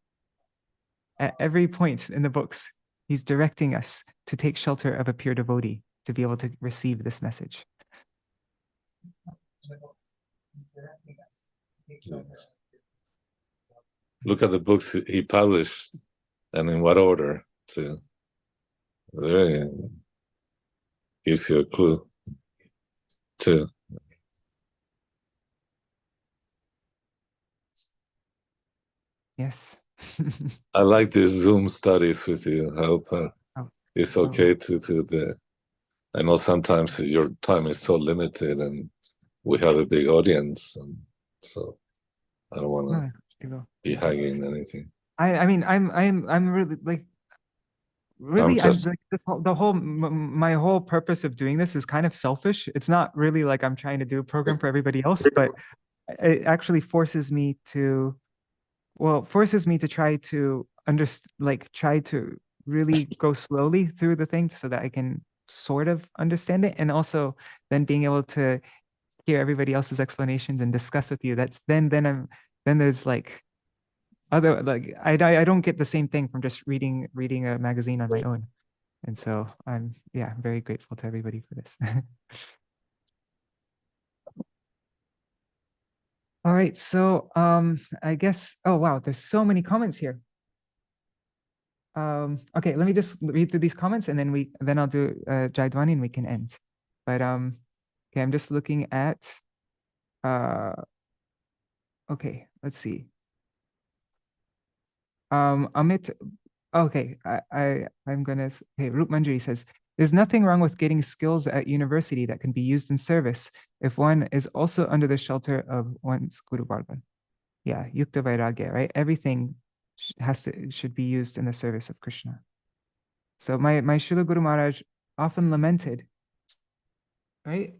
at every point in the books, he's directing us to take shelter of a pure devotee to be able to receive this message. look at the books he published and in what order too. There gives you a clue too. Yes. I like these Zoom studies with you. I hope it's okay to I know sometimes your time is so limited and we have a big audience, and so I don't want to be hanging anything. I mean, I'm really like, really, I'm like, my whole purpose of doing this is kind of selfish. It's not really like I'm trying to do a program for everybody else, but it actually forces me to, try to try to really go slowly through the thing so that I can sort of understand it, and also then being able to hear everybody else's explanations and discuss with you. That's then there's like other, like I don't get the same thing from just reading a magazine on my own. And so I'm very grateful to everybody for this. All right, so I guess, oh wow, there's so many comments here. Okay, let me just read through these comments and then I'll do Jaidwani and we can end. But okay, I'm just looking at okay, let's see. Amit, okay, I'm gonna, okay, Rup Manjari says, there's nothing wrong with getting skills at university that can be used in service if one is also under the shelter of one's Guru Varga. Yeah, Yukta Vairagya, right? Everything should be used in the service of Krishna. So my Srila Guru Maharaj often lamented, right?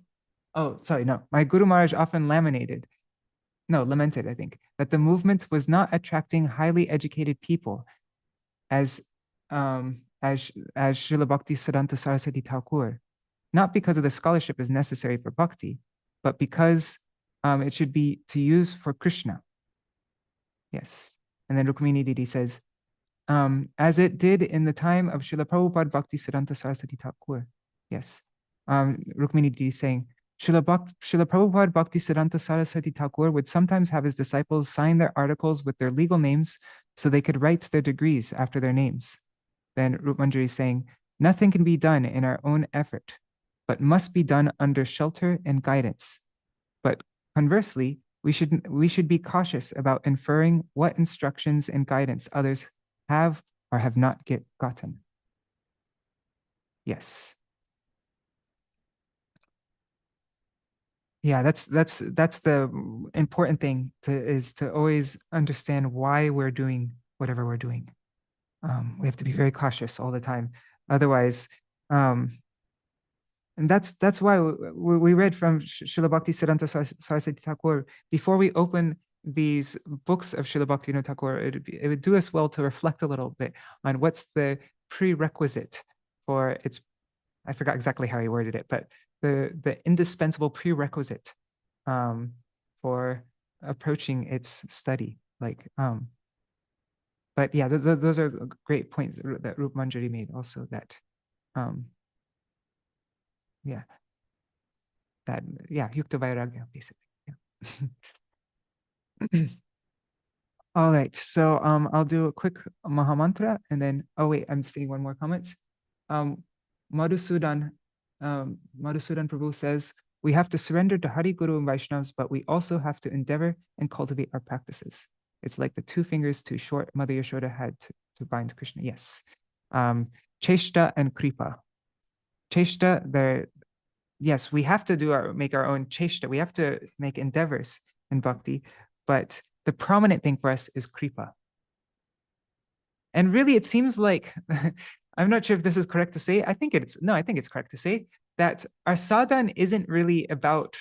Oh, sorry, no. My Guru Maharaj often lamented, I think, that the movement was not attracting highly educated people as Srila Bhakti Siddhanta Saraswati Thakur, not because of the scholarship is necessary for bhakti, but because it should be to use for Krishna. Yes. And then Rukmini Didi says, as it did in the time of Srila Prabhupada Bhakti Siddhanta Saraswati Thakur. Yes. Rukmini Didi is saying, Srila Prabhupada Bhakti Siddhanta Saraswati Thakur would sometimes have his disciples sign their articles with their legal names so they could write their degrees after their names. Then Rup Manjari is saying, nothing can be done in our own effort, but must be done under shelter and guidance. But conversely, we should be cautious about inferring what instructions and guidance others have or have not gotten. Yes. Yeah, that's the important thing is to always understand why we're doing whatever we're doing. We have to be very cautious all the time. Otherwise, and that's why we read from Srila Bhakti Siddhanta Saraswati Thakur. Before we open these books of Srila Bhaktivinoda Thakur, it would do us well to reflect a little bit on what's the prerequisite for its, I forgot exactly how he worded it, but the indispensable prerequisite for approaching its study. But yeah, those are great points that Rup Manjari made also, that Yukta Vairagya, basically. Yeah. All right, so I'll do a quick Mahamantra and then, oh wait, I'm seeing one more comment. Madhusudan Prabhu says, we have to surrender to Hari, Guru, and Vaishnavas, but we also have to endeavor and cultivate our practices. It's like the two fingers too short Mother Yashoda had to bind Krishna. Yes. Cheshta and Kripa. Cheshta, yes, we have to make our own cheshta. We have to make endeavors in bhakti, but the prominent thing for us is Kripa. And really, it seems like, I'm not sure if this is correct to say. I think it's correct to say that our sadhan isn't really about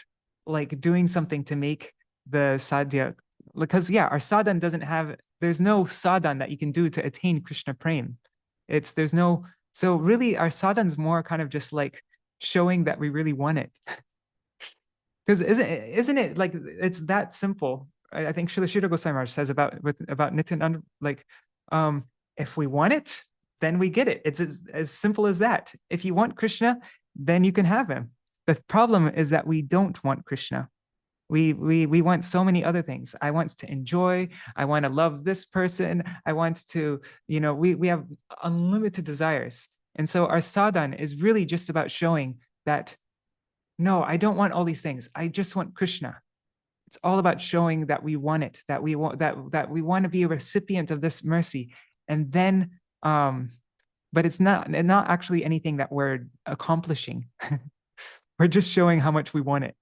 like doing something to make the sadhya, because our sadhan there's no sadhan that you can do to attain Krishna prem. So really our sadhan's more kind of just like showing that we really want it. Because isn't it like, it's that simple. I think Śrīla Gosvāmī Mahārāja says about Nityananda, like, if we want it, then we get it. It's as simple as that. If you want Krishna, then you can have him. The problem is that we don't want Krishna. We want so many other things. I want to enjoy. I want to love this person. I want to, we have unlimited desires. And so our sadhana is really just about showing that, no, I don't want all these things. I just want Krishna. It's all about showing that we want it, that we want that we want to be a recipient of this mercy. And then, but it's not actually anything that we're accomplishing. We're just showing how much we want it.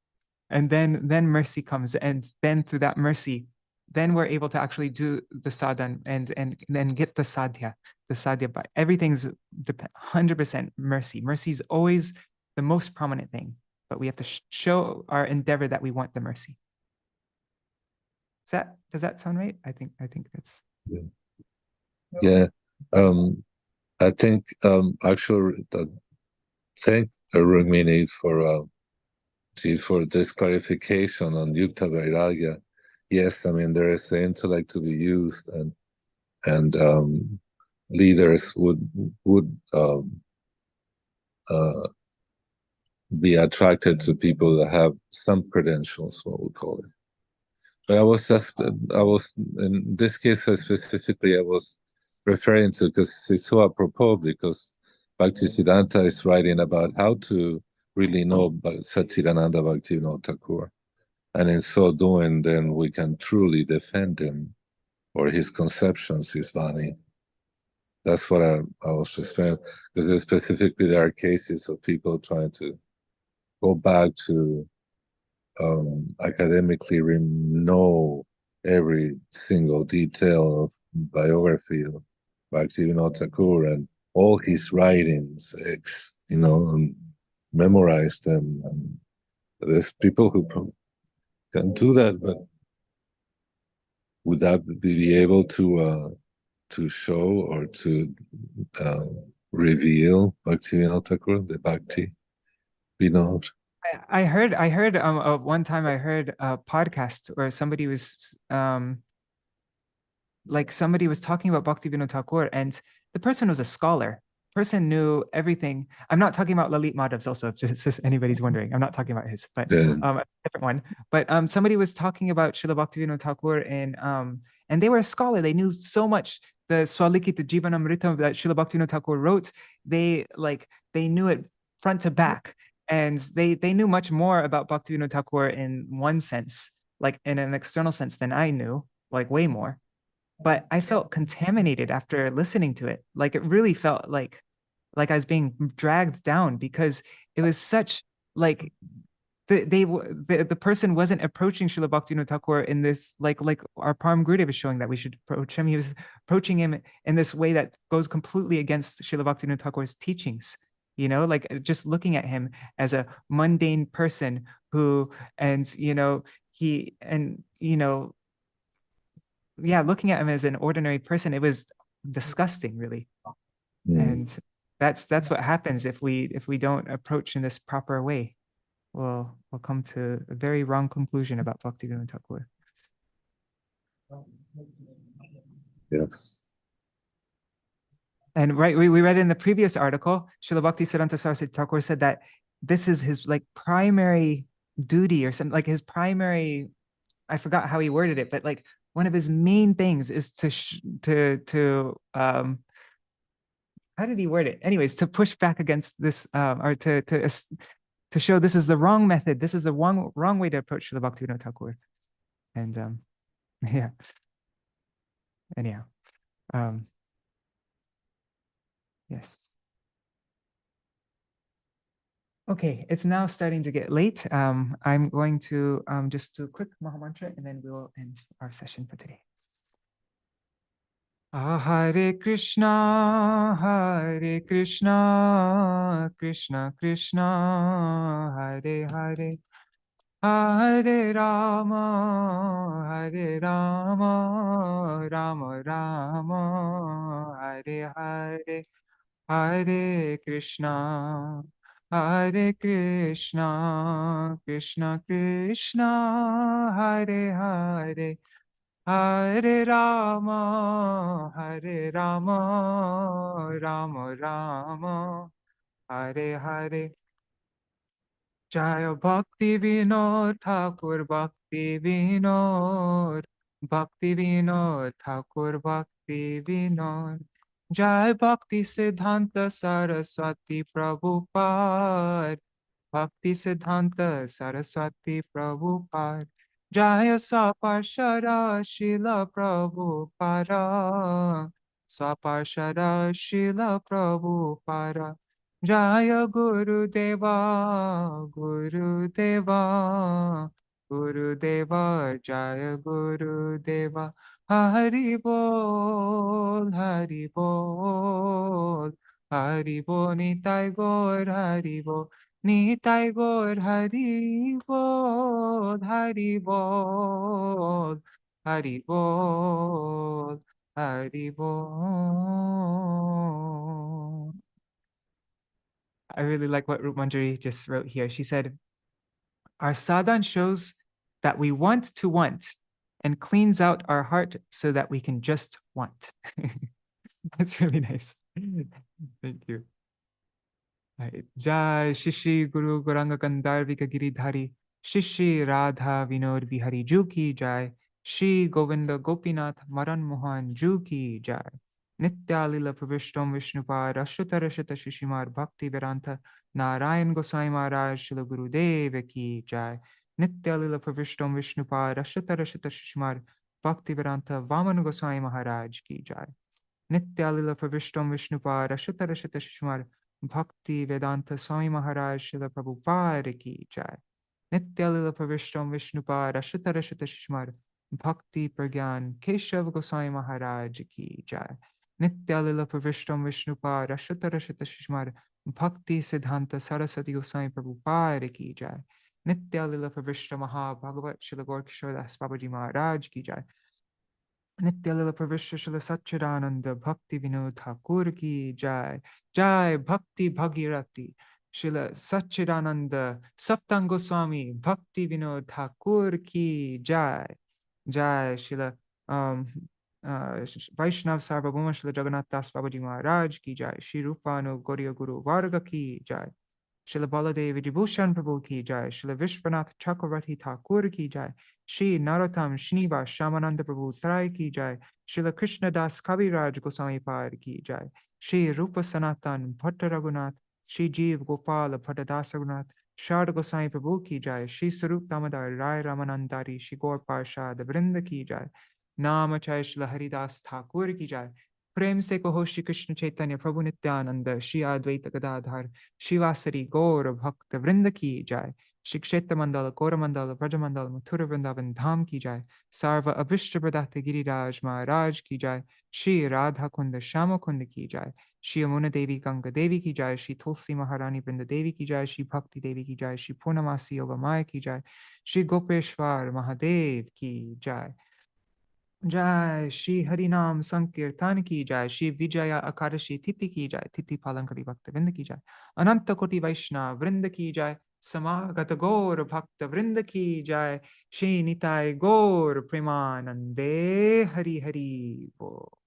And then mercy comes, and then through that mercy, then we're able to actually do the sadhana and then get the sadhya. But everything's 100% mercy. Mercy is always the most prominent thing, but we have to show our endeavor that we want the mercy. Does that sound right? I think that's yeah. I think actually thank Rukmini for this clarification on Yukta Vairagya. Yes, I mean there is the intellect to be used, and leaders would be attracted to people that have some credentials, what we call it. But I was in this case specifically, I was referring to, because it's so apropos, because Bhaktisiddhanta is writing about how to really know Saccidānanda Bhaktivinoda Thakur. And in so doing, then we can truly defend him or his conceptions, his Vani. That's what I was just saying, because specifically there are cases of people trying to go back to academically know every single detail of biography of Bhaktivinoda Thakur and all his writings, and memorize them. And there's people who can do that, but would that be able to show or to reveal Bhaktivinoda Thakur, the Bhakti Vinod? I heard one time I heard a podcast where somebody was talking about Bhaktivinoda Thakur, and the person was a scholar. Person knew everything. I'm not talking about Lalit Madhav's also, just anybody's wondering. I'm not talking about his, but a different one. But somebody was talking about Srila Bhaktivinoda Thakur, and they were a scholar. They knew so much. The Swalikita Jivanamrita that Srila Bhaktivinoda Thakur wrote, they knew it front to back. And they knew much more about Bhaktivinoda Thakur in one sense, like in an external sense, than I knew, like way more. But I felt contaminated after listening to it. Like it really felt like I was being dragged down, because it was such like the person wasn't approaching Srila Bhaktivinoda Thakur in this like our Param Gurudev is showing that we should approach him. He was approaching him in this way that goes completely against Srila Bhaktivinoda Thakur's teachings. Like just looking at him as a mundane person who, looking at him as an ordinary person, it was disgusting, really. And that's what happens if we don't approach in this proper way. We'll come to a very wrong conclusion about Bhaktivinoda Thakur. Yes. And right, we read in the previous article, Srila Bhaktisiddhanta Saraswati Thakur said that this is his like primary duty or something, like his primary, I forgot how he worded it, but like one of his main things is how did he word it? Anyways, to push back against this, or to show this is the wrong method, this is the wrong way to approach Srila Bhaktivinoda Thakur. And yeah. Anyhow. Yes. Okay, it's now starting to get late. I'm going to just do a quick Mahamantra, and then we'll end our session for today. Hare Krishna, Krishna Krishna, Hare Hare, Hare Rama, Rama Rama, Hare Hare, Hare Krishna, Krishna Krishna, Hare Hare, Hare Rama, Rama Rama, Hare Hare. Jaya Bhaktivinoda Ṭhākura Bhaktivinoda Bhaktivinoda Ṭhākura Bhaktivinoda Jai Bhakti Siddhanta Saraswati Prabhupada Bhakti Siddhanta Saraswati Prabhupada Jaya Swaparshara Śrīla Prabhupada Swaparshara Śrīla Prabhupada Jaya Guru Deva Guru Deva Guru Deva Jaya Guru Deva Hari Bol Hari Bol Hari Bol Nitai Gaur Hari Bol Nitai Gaur Hari Bol Hari Bol Hari Bol Hari Bol. I really like what Rup Manjari just wrote here. She said, our sadhan shows that we want to want and cleans out our heart so that we can just want. That's really nice. Thank you. Jai Shishi Guru Gauranga Gandharvika Giridhari Shishi Radha Vinod Vihari Ju ki Jai Shri Govinda Gopinath Madan Mohan Ju ki Jai Nitya Lila Pravishtam Vishnupad Ashruta Rashita Shishimar Bhakti Vedanta Narayan Gosvāmī Mahārāja Śrīla Gurudeva ki Jai Nitya Lila Pravishtam Vishnupad Ashruta Rashita Shishimar Bhakti Vedanta Vaman Gosvāmī Mahārāja ki Jai Nitya Lila Pravishtam Vishnupad Ashruta Rashita Shishimar Bhakti Vedanta Swami Maharaj Śrīla Prabhupada ki Jai Nitya Lila Pravishtam Vishnupad Ashruta Rashita Shishimar Bhakti Prajñāna Keśava Gosvāmī Mahārāja ki Jai Nitya Lila Pravishtam Vishnupad Ashruta Rashita Shishimar Bhakti Siddhanta Saraswati Gosvāmī Prabhupada ki Jai Nitya Lila Pravishtam Maha Bhagavat Śrīla Keśava Gosvāmī Mahārāja ki Jai Nitya Lila Pravishta Śrīla Saccidānanda Bhaktivinoda Ṭhākura ki Jai Jai Bhakti Bhagirati Śrīla Saccidānanda Gosvāmī Bhaktivinoda Ṭhākura ki Jai Jai Śrīla Vaishnav Sarvabhauma Śrīla Jagannath Das Babaji Maharaj ki Jai Shri Rupanu Gauriya Guru Varga ki Jai Śrīla Baladev Vijibhushan Prabhu ki Jai Śrīla Vishwanath Chakravarti Ṭhākura ki Jai Shri Narottam Srinivas Shamananda Prabhu Trai ki Jai Śrīla Krishna Das Kaviraj Goswami Par ki Jai Shri Rupa Sanatan Bhatta Raghunath Shri Jeev Gopala Bhatta Das Raghunath Śrīla Goswami Prabhu ki Jai Shri Sarup Damodar Rai Ramanandari Shri Gaur Parshad Vrinda ki Jai Namachay Śrīla Haridas Thakur ki Jai Prem se kaho Shri Krishna Chaitanya Prabhu Nityananda Shri Advaita Gadadhar Shivasari Gaur Bhakta Vrinda ki Jai Shri Kshetra Mandala, Gaura Mandala, Vraja Mandala, Mathura Vrindavan Dham ki Jai Sarva Abhishta Pradata Giriraj Maharaj ki Jai Shri Radha Kunda Shama Kunda ki Jai Shri Yamuna Devi Ganga Devi ki Jai Shri Tulsi Maharani Vrinda Devi ki Jai Shri Bhakti Devi ki Jai Shri Purnamasi Yoga Maya ki Jai Shri Gopeshwar Mahadev ki Jai Jai Shri Harinam Sankirtan ki Jai Shri Vijaya Akadashi Titi ki Jai Titi Palankari Bhakta Vrinda ki Jai Ananta Koti Vaishnava Vrinda ki Jai Samagata Gaur Bhakta Vrinda ki Jai Shri Nitai Gaur Premanande Hari Hari Bo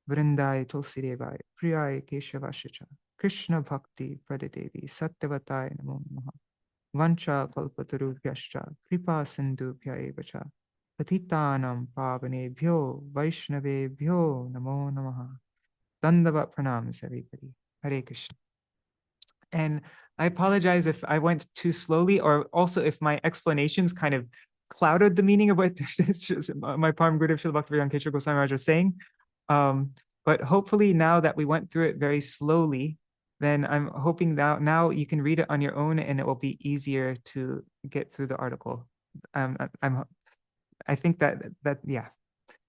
Vrindai Tulsi Devai Priyai Keśava Shicha Krishna Bhakti Pradadevi Satyavatai Namo Namaha Vancha Kalpatarubhyascha Kripa Sindhubhya Evacha Patitanam Pavanebhyo Vaishnavebhyo Namo Namaha. Dandavat pranams, everybody. Hare Krishna. And I apologize if I went too slowly, or also if my explanations kind of clouded the meaning of what my Param Gurudev Śrīla Bhaktivinoda Keśava Gosvāmī Mahārāja was saying. But hopefully now that we went through it very slowly, then I'm hoping that now you can read it on your own and it will be easier to get through the article. I think that yeah,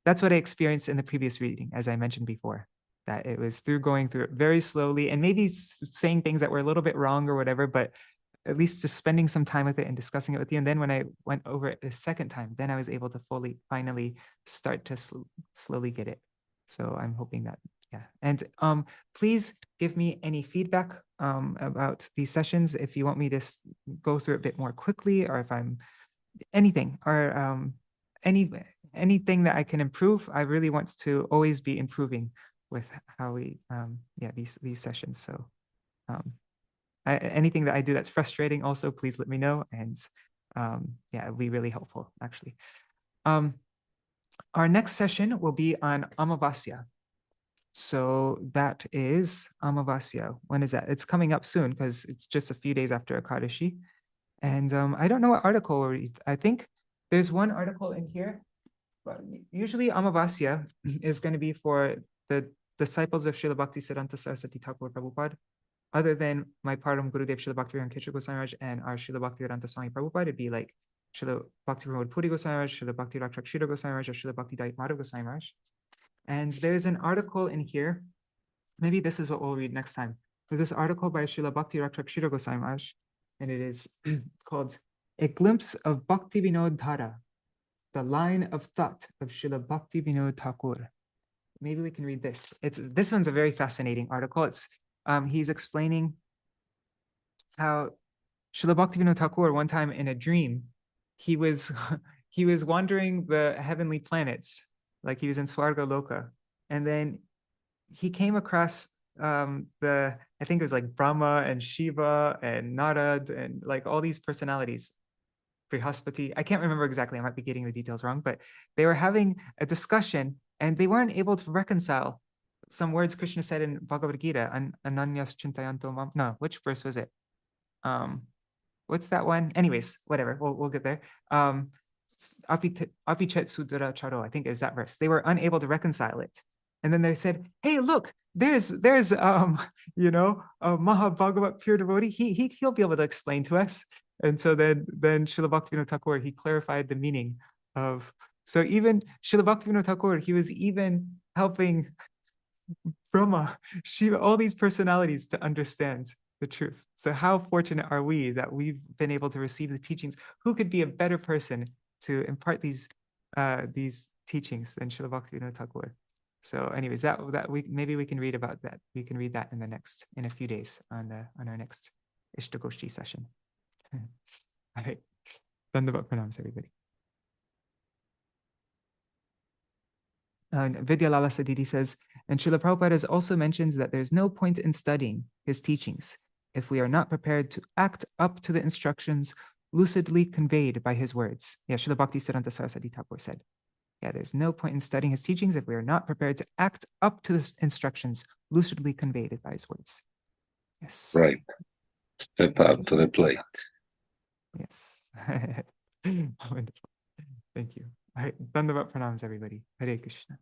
that's what I experienced in the previous reading, as I mentioned before, that it was through going through it very slowly and maybe saying things that were a little bit wrong or whatever, but at least just spending some time with it and discussing it with you. And then when I went over it the second time, then I was able to finally start to slowly get it. So I'm hoping that, yeah. And please give me any feedback about these sessions if you want me to go through it a bit more quickly, or if I'm anything, or anything that I can improve. I really want to always be improving with how we these sessions. So anything that I do that's frustrating also, please let me know. And yeah, it'd be really helpful, actually. Our next session will be on Amavasya. So that is Amavasya. When is that? It's coming up soon because it's just a few days after Ekadashi. And I don't know what article we'll read. I think there's one article in here, but usually Amavasya is going to be for the disciples of Śrīla Bhaktisiddhanta Saraswati Thakur Prabhupada. Other than my Param Gurudev Śrīla Bhaktivinoda Keśava Gosvāmī Mahārāja and our Śrīla Bhaktivedanta Swami Prabhupada, it'd be like Śrīla Bhaktivinoda Puri Gosvāmī Mahārāja, Śrīla Bhakti Rakshakshira Gosvāmī Mahārāja, or Śrīla Bhakti Madhav Gosvāmī Mahārāja. And there's an article in here. Maybe this is what we'll read next time. There's this article by Śrīla Bhakti Rakshakshira Gosvāmī Mahārāja, and it is it's called A Glimpse of Bhaktivinoda Dhara, the line of thought of Śrīla Bhaktivinoda Thakur. Maybe we can read this. This one's a very fascinating article. It's he's explaining how Śrīla Bhaktivinoda Thakur, one time in a dream, he was wandering the heavenly planets, like he was in Swarga Loka, and then he came across I think it was like Brahma and Shiva and Narad and like all these personalities, Brihaspati. I can't remember exactly, I might be getting the details wrong, but they were having a discussion and they weren't able to reconcile some words Krishna said in Bhagavad Gita, Ananyas Chintayanto Mam. No, which verse was it? What's that one? Anyways, whatever, we'll get there. Apichet Sudara Charo, I think is that verse. They were unable to reconcile it. And then they said, hey, look, there's you know, a Maha Bhagavat pure devotee. He'll be able to explain to us. And so then Śrīla Bhaktivinoda Thakur, he clarified the meaning of, so even Śrīla Bhaktivinoda Thakur, he was even helping Brahma, Shiva, all these personalities to understand the truth. So how fortunate are we that we've been able to receive the teachings? Who could be a better person to impart these teachings than Śrīla Bhaktivinoda Thakur? So anyways, maybe we can read about that. We can read that in a few days on our next Iṣṭa-goṣṭhī session. All right. Dandavat pranams, everybody. Vidya Lala Sadidi says, and Srila Prabhupada has also mentioned that there's no point in studying his teachings if we are not prepared to act up to the instructions lucidly conveyed by his words. Yeah, Srila Bhaktisiddhanta Saraswati Thakur said, yeah, there's no point in studying his teachings if we are not prepared to act up to the instructions lucidly conveyed by his words. Yes. Right. Step up to the plate. Yes. Wonderful. Thank you. All right. Dandavat pranams, everybody. Hare Krishna.